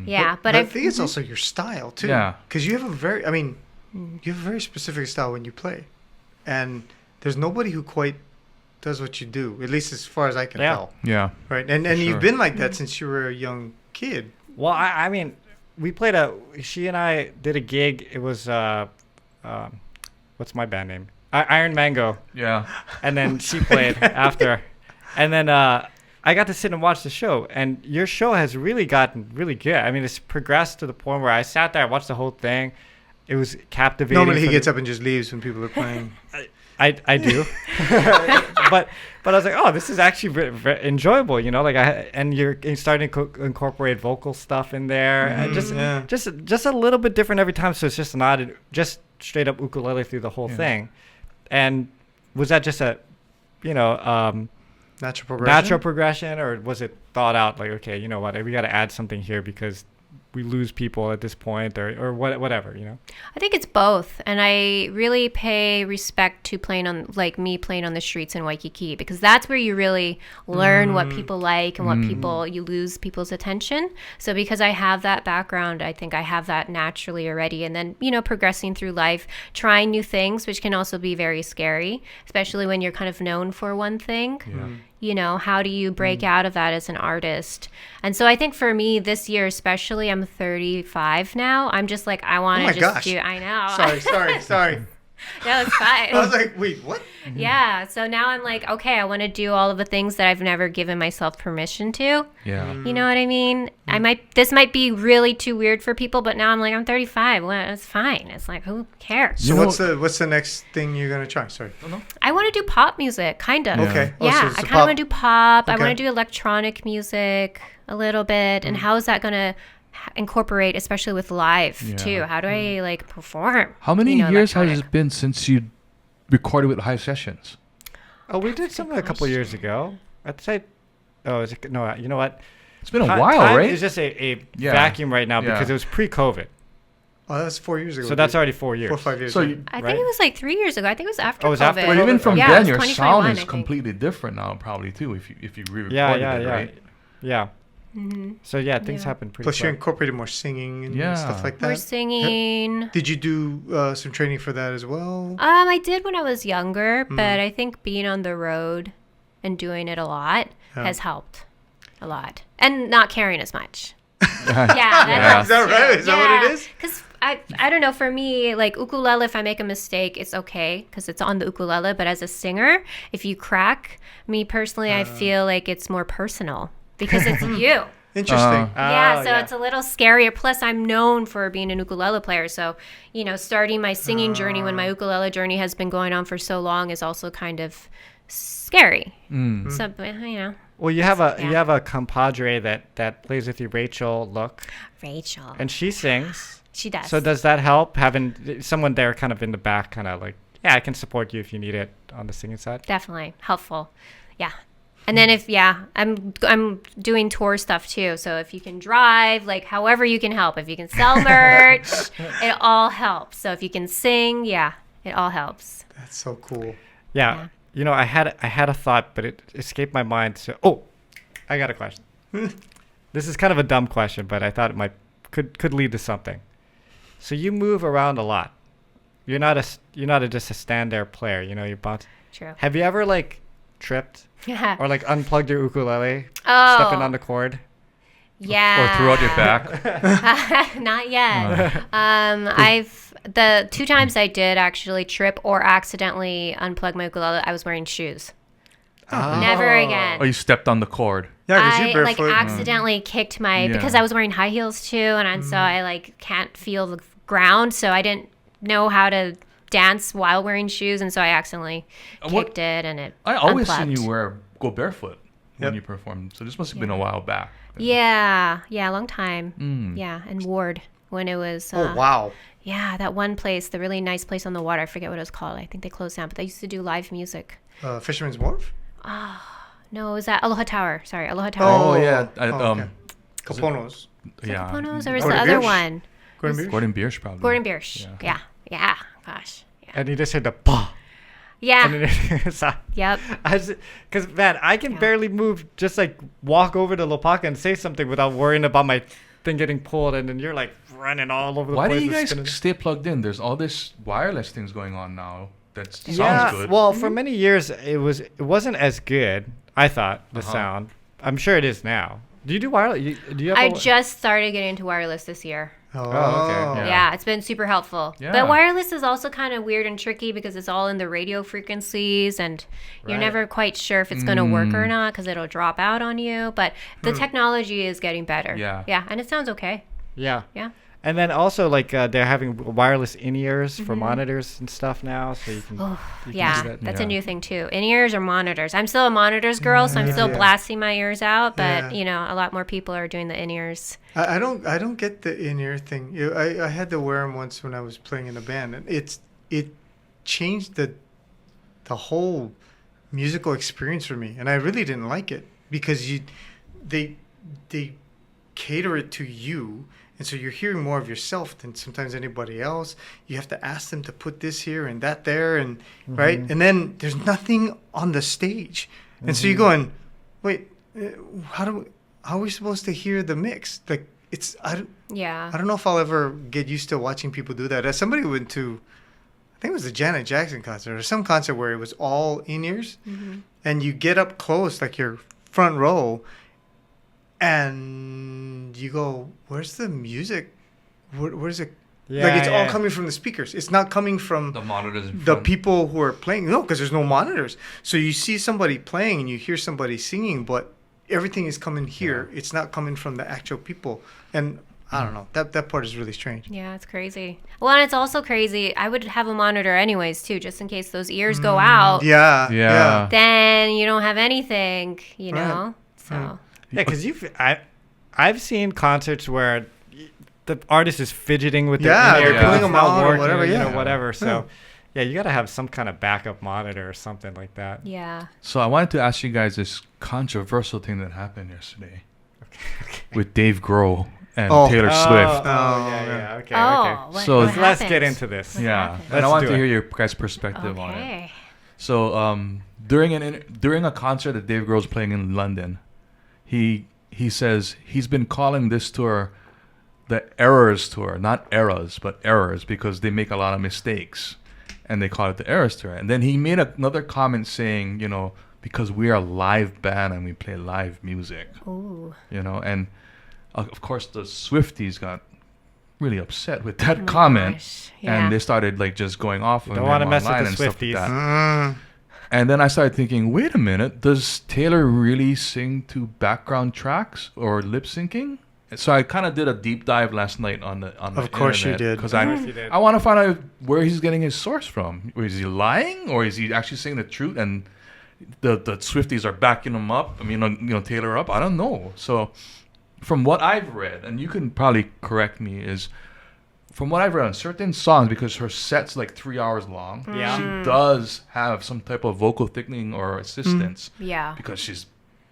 Yeah. But I think it's also your style, too. Yeah. Because you have you have a very specific style when you play. And there's nobody who quite does what you do, at least as far as I can tell. Yeah. Right. And you've been like that since you were a young kid. Well, I mean, we played she and I did a gig. It was, what's my band name? Iron Mango. Yeah. And then she played after. And then I got to sit and watch the show. And your show has really gotten really good. I mean, it's progressed to the point where I sat there, I watched the whole thing. It was captivating. Normally he gets up and just leaves when people are playing. I do. but I was like, oh, this is actually very enjoyable, and you're starting to incorporate vocal stuff in there, and just a little bit different every time. So it's just not just straight up ukulele through the whole thing. And was that just a, natural progression, or was it thought out like, okay, you know what, we got to add something here because we lose people at this point, or whatever, I think it's both, and I really pay respect to playing on the streets in Waikiki, because that's where you really learn what people like and what you lose people's attention. So because I have that background, I think I have that naturally already, and then progressing through life, trying new things, which can also be very scary, especially when you're kind of known for one thing. How do you break out of that as an artist? And so I think for me this year especially, I'm 35 now. I'm just like, I want to do, I know. Sorry. No, it's fine. I was like, wait, what? Yeah. So now I'm like, okay, I want to do all of the things that I've never given myself permission to. Yeah. You know what I mean? This might be really too weird for people, but now I'm like, I'm 35. Well, it's fine. It's like, who cares? So what's the next thing you're going to try? Sorry. I want to do pop music, kind of. Yeah. Okay. Yeah, I kind of want to do pop. Okay. I want to do electronic music a little bit. And how is that going to incorporate, especially with live too? How do I perform? How many years has it been since you recorded with Hisessions? Oh, we did something a couple of years ago. I'd say. Oh, no? You know what? It's been a while, right? It's just a vacuum right now because it was pre-COVID. Oh, that's 4 years ago. So that's already 4 years. 4 or 5 years. So I think it was 3 years ago. I think it was after. Oh, it was after. But even from then, your sound is completely different now, probably too. If you re-recorded it, right? Yeah. So things happen pretty. Plus, you incorporated more singing and stuff like that. More singing. Did you do some training for that as well? I did when I was younger, but I think being on the road and doing it a lot has helped. a lot, and not caring as much. Yeah. Yeah, Is that right? Is that what it is? Because I don't know. For me, like ukulele, if I make a mistake, it's okay because it's on the ukulele. But as a singer, if you crack, me personally, I feel like it's more personal because it's you. Interesting. Yeah, Oh, so it's a little scarier. Plus, I'm known for being an ukulele player. So, starting my singing journey when my ukulele journey has been going on for so long is also kind of scary. So, Well, you have a compadre that plays with you, Rachel. Look, Rachel. and she sings. She does. So does that help having someone there, kind of in the back, kind of like, yeah, I can support you if you need it on the singing side. Definitely helpful. Yeah. And then I'm doing tour stuff too. So if you can drive, like however you can help. If you can sell merch, it all helps. So if you can sing, it all helps. That's so cool. Yeah. I had a thought, but it escaped my mind. So, I got a question. This is kind of a dumb question, but I thought it could lead to something. So you move around a lot. You're not just a stand there player. You're bouncing. True. Have you ever like tripped or like unplugged your ukulele, Oh. stepping on the cord? Yeah. Or throw out your back. Not yet. I've the 2 times I did actually trip or accidentally unplug my ukulele, I was wearing shoes. Never again. Or you stepped on the cord. Yeah, because I you're barefoot. accidentally kicked my Yeah. because I was wearing high heels too, and so I like can't feel the ground, so I didn't know how to dance while wearing shoes, and so I accidentally What- kicked it, and it. I always unplugged. seen you go barefoot when Yep. you perform. So this must have been a while back. Yeah, a long time. Yeah, and Ward when it was. Oh, wow. Yeah, that one place, the really nice place on the water. I forget what it was called. I think they closed down, but they used to do live music. Fisherman's Wharf? No, it was at Aloha Tower. Sorry, Aloha Tower. Oh, yeah. okay. Kaponos. Yeah. Ponos, or was Gordon the other Biersch? one? Gordon Biersch? Gordon Biersch probably. Gordon Biersch. Yeah. Gosh. Yeah. And you just heard the bah. Yeah. And then it's Yep. because man, I can barely move. Just like walk over to Lopaka and say something without worrying about my thing getting pulled, and then you're like running all over the Why place. do you and guys spinning. stay plugged in? There's all this wireless things going on now. That sounds Yeah, good. well, for many years it wasn't as good. I thought the sound. I'm sure it is now. Do you do wireless? Do you have I just started getting into wireless this year. Oh, okay. Yeah, it's been super helpful. Yeah. But wireless is also kind of weird and tricky because it's all in the radio frequencies, and you're Right. never quite sure if it's going to work or not because it'll drop out on you. But the technology is getting better. Yeah. Yeah, and it sounds okay. Yeah. Yeah. And then also like they're having wireless in-ears for monitors and stuff now, so you can. Oh, you can yeah, do that. that's Yeah. a new thing too. In-ears or monitors. I'm still a monitors girl, so I'm still blasting my ears out. But Yeah. a lot more people are doing the in-ears. I don't get the in-ear thing. I had to wear them once when I was playing in a band, and it changed the whole musical experience for me, and I really didn't like it because they cater it to you, and so you're hearing more of yourself than sometimes anybody else. You have to ask them to put this here and that there, and right, and then there's nothing on the stage, and so you're going, wait, how are we supposed to hear the mix? Like I don't know if I'll ever get used to watching people do that. As somebody went to, I think it was a Janet Jackson concert or some concert where it was all in ears, and you get up close, like you're front row, and you go, "Where's the music? Where's it?" Like it's all coming from the speakers. It's not coming from the monitors in the front. people who are playing. No, because there's no monitors. So you see somebody playing and you hear somebody singing, but everything is coming here. It's not coming from the actual people. And I don't know. That part is really strange. Yeah, it's crazy. Well, and it's also crazy. I would have a monitor anyways too, just in case those ears go out. Yeah. Then you don't have anything, know. So. Right. Yeah, because I've seen concerts where the artist is fidgeting with their Yeah, in-ear they're 'cause pulling it's them not out or working, whatever, whatever. So, yeah, you got to have some kind of backup monitor or something like that. Yeah. So I wanted to ask you guys this controversial thing that happened yesterday with Dave Grohl and Taylor Swift. Okay. Oh, So what Let's happened? get into this. Yeah, happened? and I Let's wanted do to it. hear your guys' perspective on it. Okay. So during a concert that Dave Grohl's playing in London, he says he's been calling this tour the Errors Tour, not Eras, but Errors, because they make a lot of mistakes, and they call it the Errors Tour. And then he made another comment saying, because we are a live band and we play live music. Ooh. You know, and of course the Swifties got really upset with that comment, Gosh. Yeah. and they started like just going off on Don't them wanna mess with online the and stuff like Swifties. that. And then I started thinking, wait a minute, does Taylor really sing to background tracks or lip syncing? So I kind of did a deep dive last night on the Of course you did. because Of course you did. I want to find out where he's getting his source from. Is he lying, or is he actually saying the truth? And the Swifties are backing him up. I mean, Taylor up. I don't know. So from what I've read, and you can probably correct me, is from what I've read on certain songs, because her set's like 3 hours long, Yeah. she does have some type of vocal thickening or assistance Yeah. because she's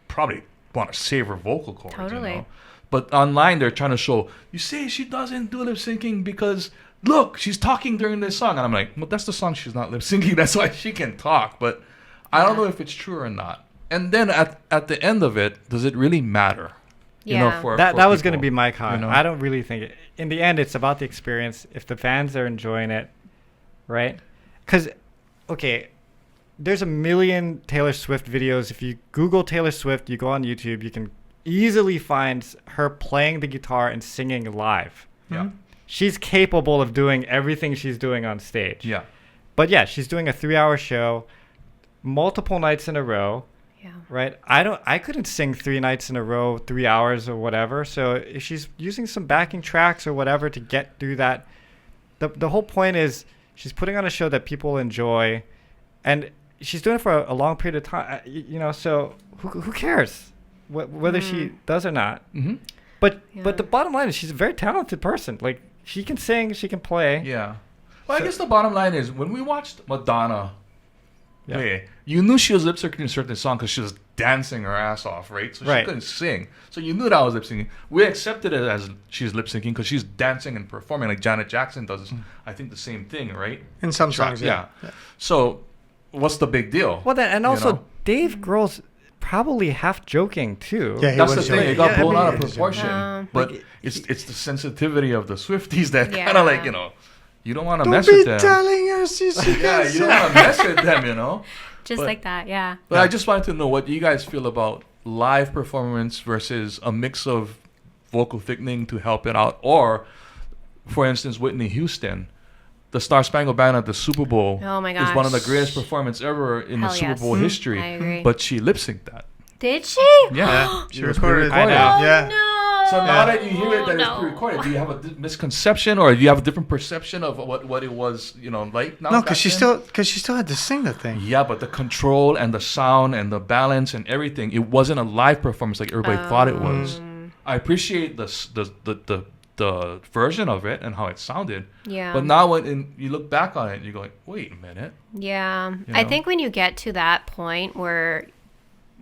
probably want to save her vocal cords. Totally. You know? But online, they're trying to show, you say she doesn't do lip syncing because, look, she's talking during this song. And I'm like, well, that's the song she's not lip syncing. That's why she can talk. But I don't know if it's true or not. And then at the end of it, does it really matter? You know, Yeah. for That was going to people, be my comment. you know? I don't really think it. In the end, it's about the experience. If the fans are enjoying it, right? Because, okay, there's a million Taylor Swift videos. If you Google Taylor Swift, you go on YouTube, you can easily find her playing the guitar and singing live. Yeah. She's capable of doing everything she's doing on stage. Yeah. But yeah, she's doing a 3-hour show, multiple nights in a row. Yeah. Right. I couldn't sing 3 nights in a row, 3 hours or whatever. So if she's using some backing tracks or whatever to get through that, the whole point is she's putting on a show that people enjoy, and she's doing it for a long period of time. So who cares whether she does or not? Mm-hmm. But Yeah. the bottom line is she's a very talented person. Like, she can sing, she can play. Yeah. Well, So- I guess the bottom line is when we watched Madonna Yeah. play, you knew she was lip syncing a certain song because she was dancing her ass off, right? So Right. she couldn't sing. So you knew that was lip syncing. We accepted it as she's lip syncing because she's dancing and performing like Janet Jackson does. I think the same thing, right? In some Tracks, songs, yeah. So what's the big deal? Well, then, and You also know? Dave Grohl's probably half joking too. Yeah, he That's the was thing. joking. It got Yeah, I blown out mean- of proportion. But Like, it's the sensitivity of the Swifties that Yeah. kind of like, you don't want to Don't mess be with them. telling her she's Yeah, you don't want to mess with them, Just But- like that. Yeah. But I just wanted to know what you guys feel about live performance versus a mix of vocal thickening to help it out, or, for instance, Whitney Houston, the Star Spangled Banner at the Super Bowl Oh my is one of the gosh. greatest performances ever in Hell the Super yes. Bowl history. I agree. But she lip synced that. Did she? Yeah, She it was recorded it. pre-recorded. I know. Yeah. No. So now that you hear it that no. it's pre-recorded, do you have a misconception, or do you have a different perception of what it was, like now? No, back because she then? still had to sing the thing. Yeah, but the control and the sound and the balance and everything, it wasn't a live performance like everybody thought it was. I appreciate the version of it and how it sounded. Yeah. But now when you look back on it, you're going, wait a minute. Yeah. You I know? think when you get to that point where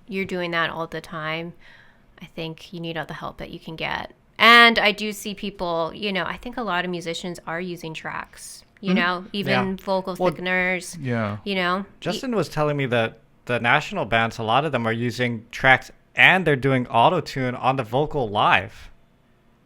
you're doing that all the time, I think you need all the help that you can get. And I do see people, I think a lot of musicians are using tracks, even Yeah. vocal Well, thickeners, Yeah. Justin was telling me that the national bands, a lot of them are using tracks and they're doing auto tune on the vocal live.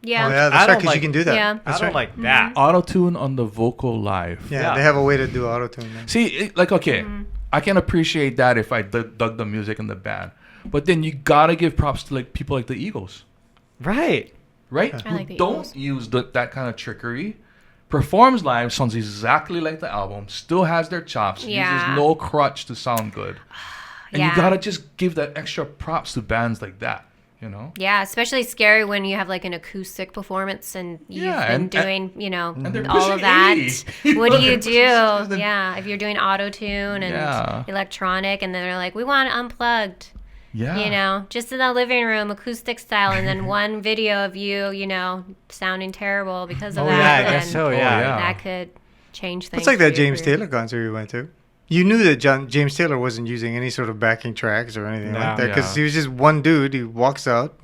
Yeah. Oh, yeah, I that's right, don't because you like- can do that. Yeah. That's I don't right. like that. Auto-tune on the vocal live. Yeah, Yeah. they have a way to do auto-tune. Then. See, okay, I can appreciate that if I dug the music in the band. But then you got to give props to people like the Eagles. Right. Right? I Who like the don't Eagles. use that kind of trickery. Performs live, sounds exactly like the album, still has their chops, Yeah. uses no crutch to sound good. And Yeah. you gotta just give that extra props to bands like that, Yeah, especially scary when you have like an acoustic performance and you've Yeah, been and- doing, they're all pushing of that. 80. What do you Pushing do? 60. Yeah, if you're doing auto tune and Yeah. electronic, and then they're like, we want unplugged, Yeah. just in the living room, acoustic style, and then one video of you, sounding terrible because of Oh, that. yeah, I guess then so, yeah. yeah. That could change things. It's like for that your James career. Taylor concert we went to. You knew that James Taylor wasn't using any sort of backing tracks or anything No. like that because Yeah. he was just one dude. He walks out,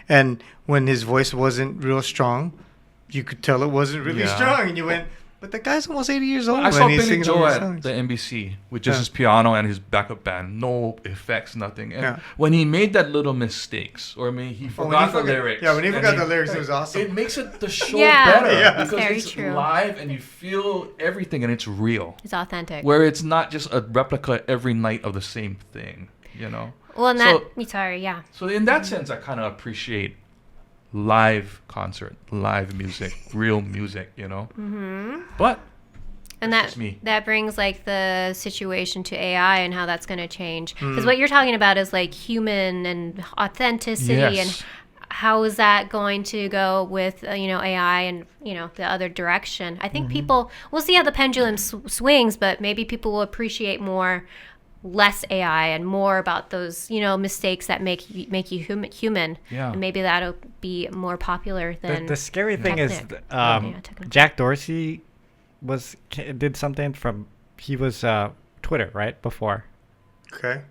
and when his voice wasn't real strong, you could tell it wasn't really Yeah. strong. And you went, but the guy's almost 80 years old. I saw and he's Billy singing all Joe these at songs. the NBC with just Yeah. his piano and his backup band. No effects, nothing. And Yeah. when he made that little mistakes, or he Oh, forgot the lyrics. Yeah, when he and forgot the lyrics, it was awesome. It makes it the show Yeah. better Yeah. because Very it's true. live and you feel everything and it's real. It's authentic. Where it's not just a replica every night of the same thing. you know. Well, and So- sorry, yeah. So in that sense, I kind of appreciate live concert, live music, real music, you know. Mm-hmm. But And That's that just me. that brings like the situation to AI and how that's going to change. Because what you're talking about is like human and authenticity, Yes. and how is that going to go with AI and the other direction? I think people, we'll see how the pendulum swings, but maybe people will appreciate more less AI and more about those mistakes that make you human. Yeah. And maybe that'll be more popular than The scary thing is, technical. Jack Dorsey did something from, he was Twitter, right, before. Okay.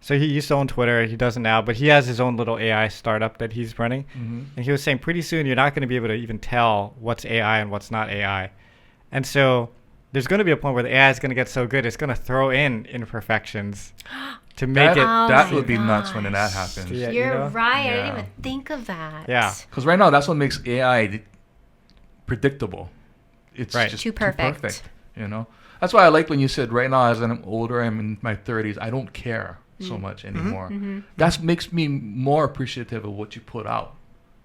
So he used to own Twitter. He doesn't now, but he has his own little AI startup that he's running. Mm-hmm. And he was saying pretty soon you're not going to be able to even tell what's AI and what's not AI. And so there's going to be a point where the AI is going to get so good it's going to throw in imperfections to make that, it. Oh that my would be nuts when that gosh. happens. Yeah, You're right. I didn't Yeah. even think of that. Yeah. Because right now, that's what makes AI predictable. It's Right. just Too perfect. you know. That's why I like when you said right now, as I'm older, I'm in my 30s, I don't care so much anymore. That makes me more appreciative of what you put out,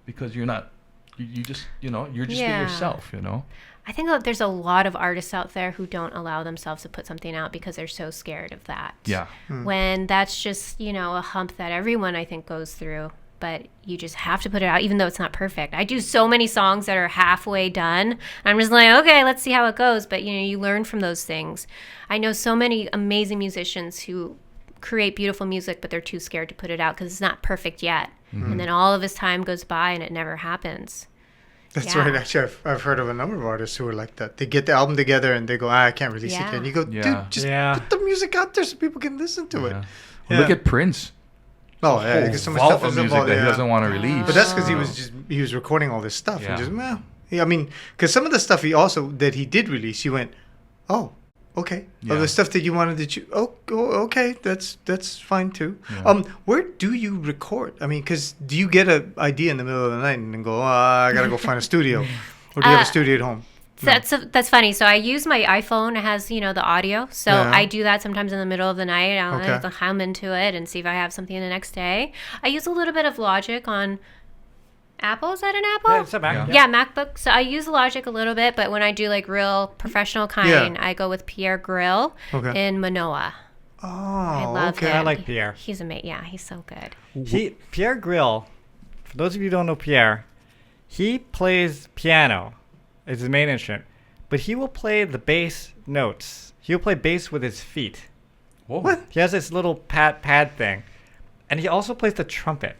because you're not, you just, you're just being Yeah. yourself, you know. I think that there's a lot of artists out there who don't allow themselves to put something out because they're so scared of that. Yeah. When that's just, a hump that everyone, I think, goes through. But you just have to put it out, even though it's not perfect. I do so many songs that are halfway done. I'm just like, okay, let's see how it goes. But, you learn from those things. I know so many amazing musicians who create beautiful music, but they're too scared to put it out because it's not perfect yet. And then all of his time goes by and it never happens. That's Yeah. right. Actually, I've heard of a number of artists who are like that. They get the album together and they go, I can't release it Yeah. yet. And you go, Yeah. dude, just Yeah. put the music out there so people can listen to it. Yeah. Yeah. Look at Prince. Oh, yeah. Whole Because so much vault stuff of is music involved. that he Yeah. doesn't want to release. But that's because he was recording all this stuff Yeah. and just, yeah, I mean, because some of the stuff that he did release, you went, oh, okay. Yeah. Oh, the stuff that you wanted to, okay, that's fine too. Yeah. Where do you record? I mean, because do you get an idea in the middle of the night and then go, I gotta go find a studio, or do you have a studio at home? So that's funny. So I use my iPhone. It has, the audio. So Yeah. I do that sometimes in the middle of the night. I'll Okay. have to hum into it and see if I have something the next day. I use a little bit of Logic on Apple. Is that an Apple? Yeah, it's a Mac. Yeah. Yeah, MacBook. So I use Logic a little bit, but when I do like real professional kind, I go with Pierre Grill Okay. in Manoa. Oh, I love okay. him. I like Pierre. He's amazing. Yeah, he's so good. Pierre Grill, for those of you who don't know Pierre, he plays piano. It's his main instrument. But he will play the bass notes. He'll play bass with his feet. Whoa. What? He has this little pad thing. And he also plays the trumpet.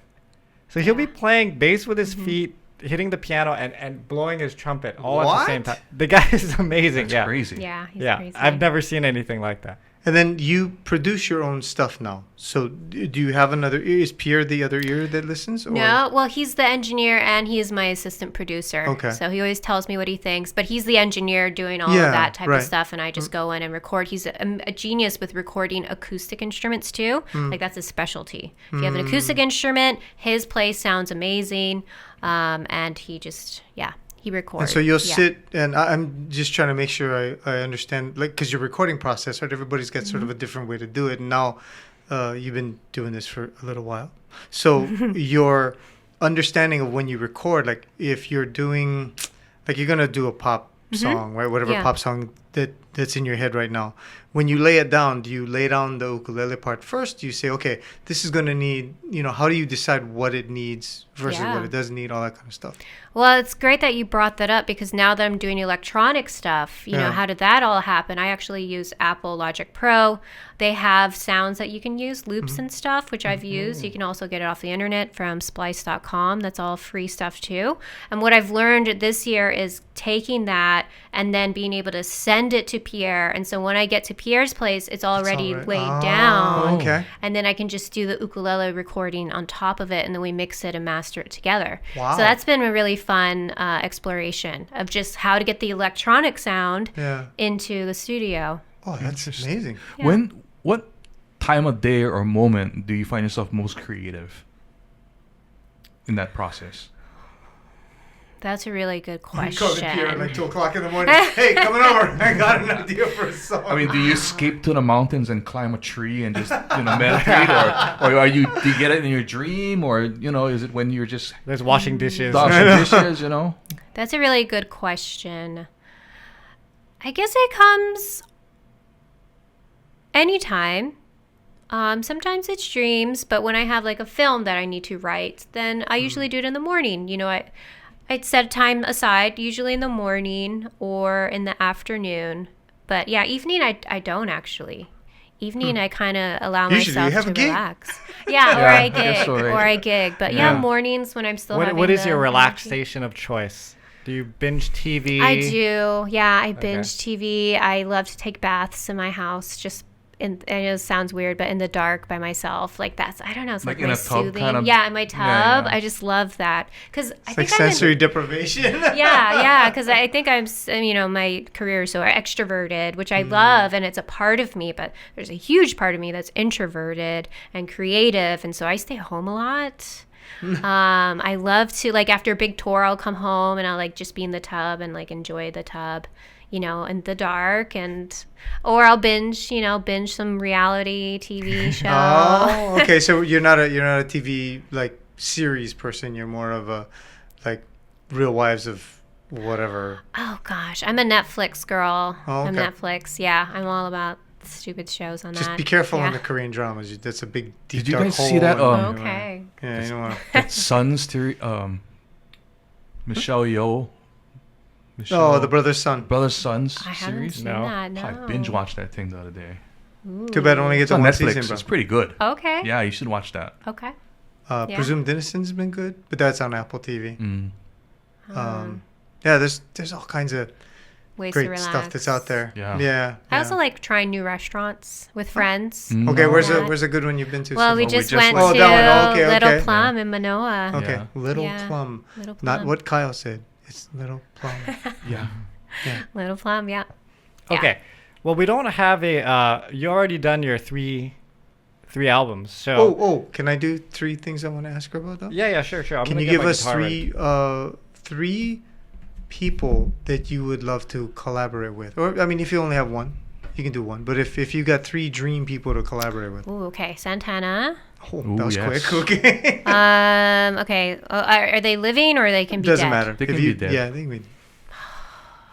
So he'll be playing bass with his feet, hitting the piano, and blowing his trumpet all at the same What? time. The guy is amazing. That's yeah. crazy. Yeah, he's Yeah. crazy. I've never seen anything like that. And then you produce your own stuff now. So do you have another ear? Is Pierre the other ear that listens? Or? No, well, he's the engineer and he is my assistant producer. Okay. So he always tells me what he thinks, but he's the engineer doing all Yeah, of that type right. of stuff, and I just go in and record. He's a genius with recording acoustic instruments too. Like that's his specialty. If you have an acoustic instrument, his play sounds amazing, and he just he records. And so you'll Yeah. sit, and I'm just trying to make sure I understand, like, because your recording process, right? Everybody's got sort of a different way to do it. And now you've been doing this for a little while. So your understanding of when you record, like if you're doing, like you're going to do a pop song, right? Whatever Yeah. pop song that's in your head right now. When you lay it down, do you lay down the ukulele part first? Do you say, okay, this is going to need, how do you decide what it needs versus Yeah. what it doesn't need, all that kind of stuff? Well, it's great that you brought that up because now that I'm doing electronic stuff, you know, Yeah. how did that all happen? I actually use Apple Logic Pro. They have sounds that you can use, loops and stuff, which I've used. You can also get it off the internet from splice.com. That's all free stuff too. And what I've learned this year is taking that and then being able to send it to Pierre. And so when I get to Pierre's place, it's already already- laid Oh, down. okay. And then I can just do the ukulele recording on top of it, and then we mix it and master it together. Wow. So that's been a really fun exploration of just how to get the electronic sound Yeah. into the studio. Oh, that's amazing. Yeah. What time of day or moment do you find yourself most creative in that process? That's a really good Call the pier at question. like 2 o'clock in the morning. Hey, coming over. I got an idea for a song. I mean, do you escape to the mountains and climb a tree and just meditate, or are you do you get it in your dream, or is it when you're just There's washing dishes. washing dishes? That's a really good question. I guess it comes anytime. Sometimes it's dreams, but when I have like a film that I need to write, then I usually do it in the morning. I'd set time aside, usually in the morning or in the afternoon. But yeah, evening I don't actually. Evening I kind of allow Usually you myself have to a gig. relax. Yeah, or Yeah, I I guess gig, so, right? or I gig. But Yeah. mornings when I'm still What, having what is the your energy. relaxation of choice? Do you binge TV? I do. Yeah, I binge TV. I love to take baths in my house, just I know it sounds weird, but in the dark by myself. Like that's, I don't know, it's like Like in my a tub soothing. kind of- Yeah, in my tub. Yeah, yeah. I just love that because I It's like think sensory deprivation. yeah, because I think my career is so extroverted, which I love, and it's a part of me. But there's a huge part of me that's introverted and creative, and so I stay home a lot. I love to, like, after a big tour, I'll come home and I'll like just be in the tub and like enjoy the tub, in the dark, or I'll binge some reality TV show. Oh, okay. So you're not a TV like series person. You're more of a like Real Wives of whatever. Oh gosh, I'm a Netflix girl. Oh, I'm okay. Netflix. Yeah, I'm all about stupid shows on Just that. be careful yeah. on the Korean dramas. That's a big deep Did you dark guys hole. see that, and- Okay. Yeah, you don't want to. that Sons theory? Michelle Yeoh. Oh, the brother's son. Brother's Sons I haven't series. seen No. that. No. I binge watched that thing the other day. Too bad I only get It's to on one Netflix. season, bro. It's pretty good. Okay. Yeah, you should watch that. Okay. Yeah. Presumed Innocence been good, but that's on Apple TV. Mm. Yeah, there's all kinds of Ways to great relax. stuff that's out there. Yeah. Yeah. I also like trying new restaurants with friends. Mm. Okay, where's Yeah. a good one you've been to? Well, so we far? just just went went- to Oh, that one. Okay, Little okay. Plum in Manoa. Okay, Yeah. Little Yeah. Plum. Little Not Plum. what Kyle said. It's Little Plum. Yeah. Little Plum, yeah. Yeah. Okay. Well, we don't have a. You already done your three albums, so. Oh, can I do 3 things I want to ask her about though? Yeah, sure. I'm Can gonna you get give my us guitar ready. three people that you would love to collaborate with? Or I mean, if you only have one, you can do one. But if you got 3 dream people to collaborate with, Ooh, okay. Santana. oh, Ooh, that was yes. quick. Okay, Okay. Are they living or they can be doesn't dead? matter. They If can be you- dead. Yeah, they can be.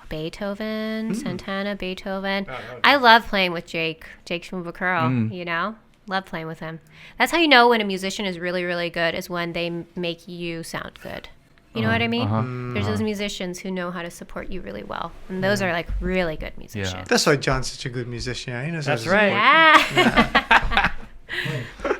Beethoven, Santana, Beethoven. Oh, no. I love playing with Jake Shimabukuro, Love playing with him. That's how you know when a musician is really, really good, is when they make you sound good. You know what I mean? There's those musicians who know how to support you really well. And those are like really good musicians. That's why John's such a good musician. Yeah, he knows how That's to right. Yeah.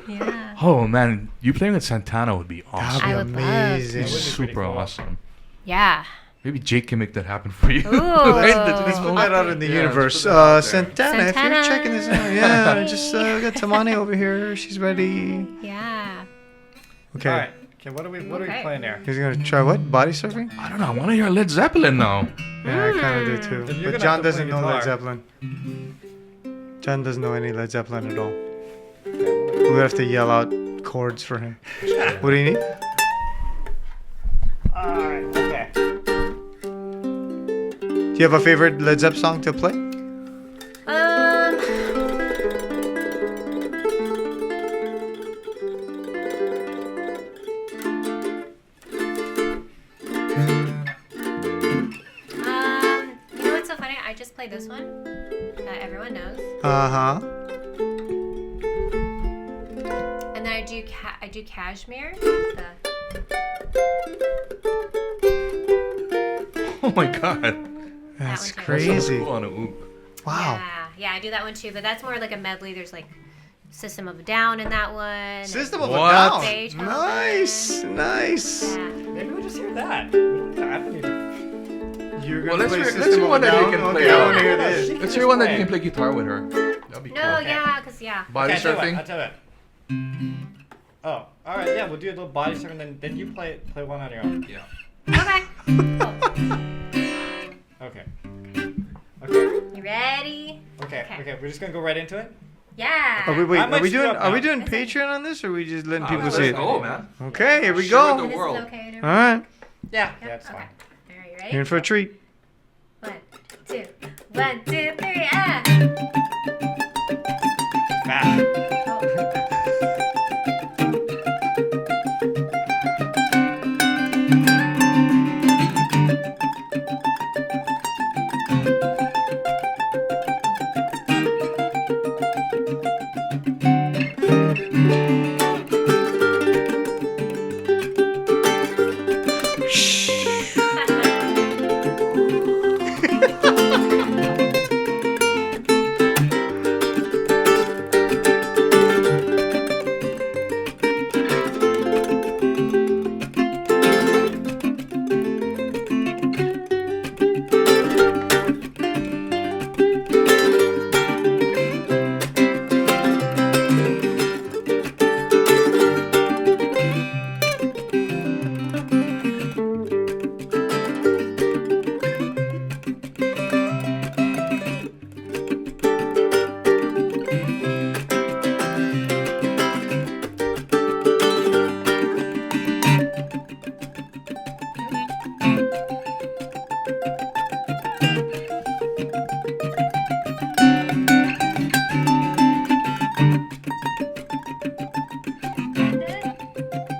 Yeah. Oh man, you playing with Santana would be awesome. I That'd be would love to. amazing. That would be pretty Super cool. awesome. Yeah. Maybe Jake can make that happen for you. Ooh. Let's put that out in the Yeah, let's universe. put that out there. Santana, if Santana. you're checking this out, yeah, I just got Taimane over here. She's ready. Yeah. Okay. All right. Okay. What are we Okay. playing there? He's gonna try what? Body surfing? I don't know. I want to hear Led Zeppelin now. Yeah, I kind of do too. Then you're But gonna John have to play doesn't know Led guitar. Zeppelin. John doesn't know any Led Zeppelin at all. We'll have to yell out chords for him. What do you need? All right. Okay. Do you have a favorite Led Zepp song to play? You know what's so funny? I just played this one that everyone knows, Uh huh. and then I do Cashmere. Oh my god. That's one too. That sounds crazy. cool on a oop. Wow. Yeah, I do that one too. But that's more like a medley. There's like System of a Down in that one. System of a What? Down. Beethoven. Nice. Yeah. Maybe we'll just hear that. We don't I don't need to. You're Well, gonna let's play hear- let's System hear of one a that you Down? can play. Okay, I want to hear this. Let's hear one that you can play guitar with her. That'd be cool. No, yeah, cause yeah. Body Okay, surfing. I'll tell you what. Oh, all right. Yeah, we'll do a little body surfing, then you play one on your own. Yeah. Okay. Cool. Okay. Okay. You ready? Okay. Okay. Okay. We're just gonna go right into it. Yeah. Are we I might screw up are we now. doing Patreon on this, or are we just letting people Let's see it? go, man. Okay, here we Share go. the This world. is okay. All right. Yeah, Yep, that's okay. fine. All right, you ready? You're in for a treat. 1, 2, 1, 2, 3, ah! Fast.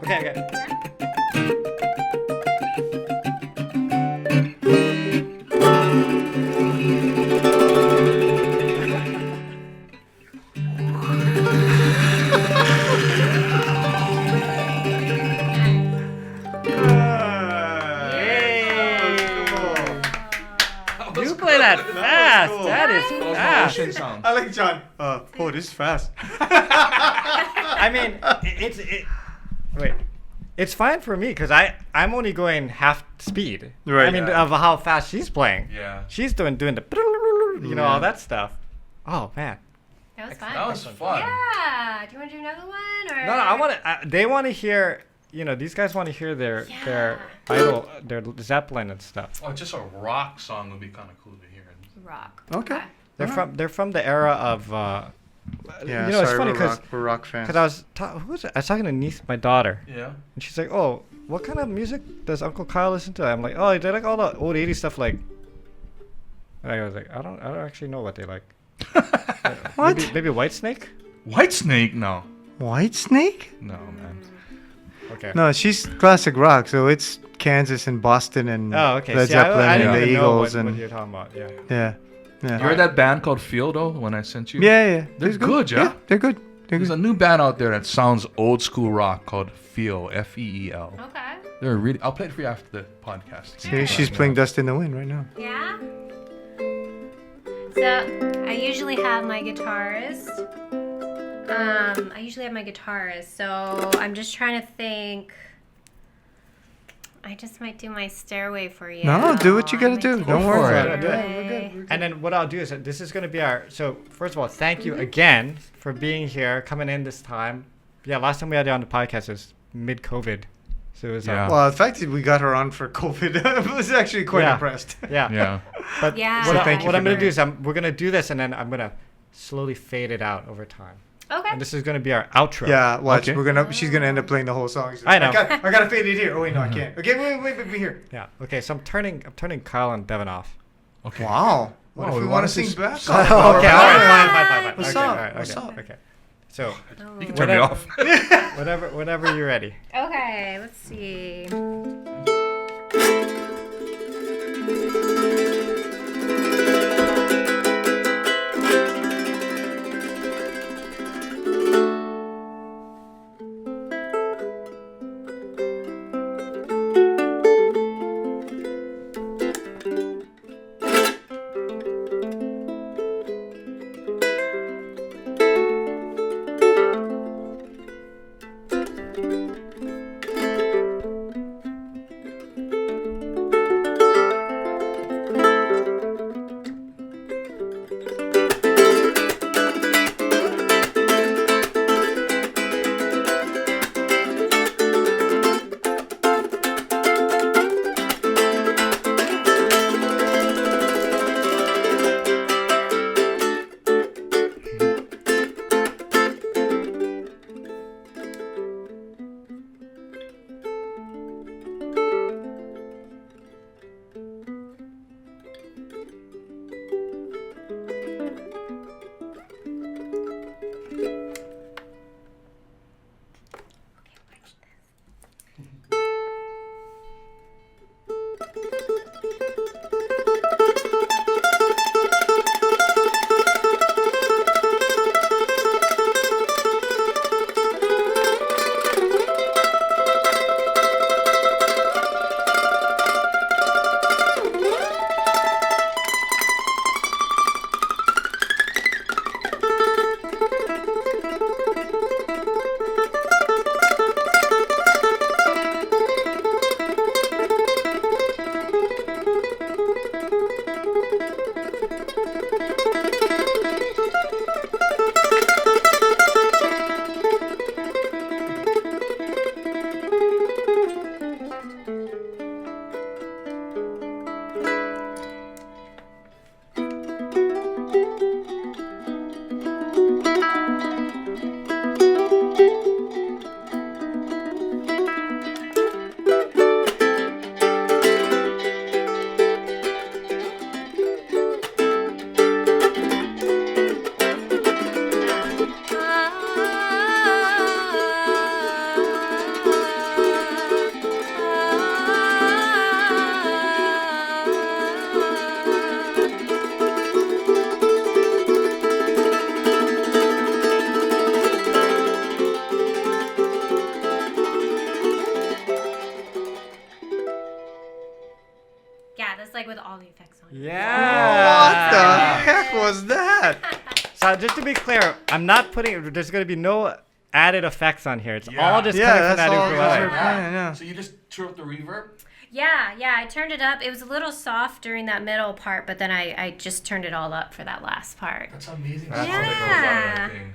Okay, okay. You play that fast. cool. That is Those fast. ocean sounds. I like John. Oh, this is fast. I mean, wait. It's fine for me because I'm only going half speed. Right. I mean, Yeah. of how fast she's playing. Yeah. She's doing the, all Yeah. that stuff. Oh man. That was fun. That was fun. Yeah. Do you want to do another one? Or? No, I want to. They want to hear. These guys want to hear their idol, their Zeppelin and stuff. Oh, just a rock song would be kind of cool to hear. Rock. Okay. They're from the era of. Yeah, it's sorry, funny we're rock fans. because I was I was talking to niece, my daughter, Yeah. and she's like, "Oh, what kind of music does Uncle Kyle listen to?" I'm like, "Oh, they like all the old '80s stuff." Like, and I was like, I don't actually know what they like. What? Maybe Whitesnake? Whitesnake? No. White Snake? No, man. Okay. No, she's classic rock, so it's Kansas and Boston and Oh, okay. Led See, Zeppelin I and didn't the even know Eagles what and you're talking about. Yeah. yeah, yeah. You heard that band called Feel though? When I sent you. Yeah. They're good, yeah? They're good. They're There's good. a new band out there that sounds old school rock called Feel. Feel. Okay. They're really. I'll play it for you after the podcast. See, she's playing Dust in the Wind right now. Yeah. So I usually have my guitarist. So I'm just trying to think. I just might do my Stairway for you. No, do what you I gotta might do. do Don't my worry about it. Stairway. And then what I'll do is that this is going to be our. So first of all, thank you again for being here, coming in this time. Yeah, last time we had you on the podcast was mid-COVID, so it was. Yeah. Well, the fact that we got her on for COVID, I was actually quite Yeah. impressed. Yeah. Yeah. But Yeah. what, So thank you what for I'm going to doing do is we're going to do this, and then I'm going to slowly fade it out over time. Okay. And this is going to be our outro. Yeah, watch. Okay. She's gonna end up playing the whole song. She's I like, know. I gotta fade it here. Oh wait, no, I can't. Okay, wait, here. Yeah. Okay. So I'm turning Kyle and Devon off. Okay. Wow. What Oh, if we we want wanna to sing sing back? song. Okay. All right. Fine. What's okay, up? all right, What's okay, up? Okay. So You can turn me off. whenever you're ready. Okay, let's see. like with all the effects on it. Yeah. What the heck was that? So just to be clear, I'm not putting. There's going to be no added effects on here. It's Yeah. all just Yeah, coming from that's that all ukulele. just- Yeah. So you just threw up the reverb? Yeah, I turned it up. It was a little soft during that middle part, but then I just turned it all up for that last part. That's amazing. That's How that goes on Yeah. that thing.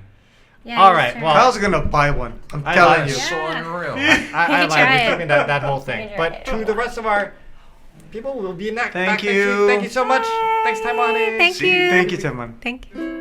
Yeah, All you right, turn well- it up. Kyle's gonna buy one. I'm I telling like you. it. So Yeah. unreal. I You like can try it. keeping that whole You thing. can But try it. to the rest of our people, we'll be back Thank next week. you. Thank you so much. Thanks, Taimane. Thank you. Thank you, Taimane. Thank you.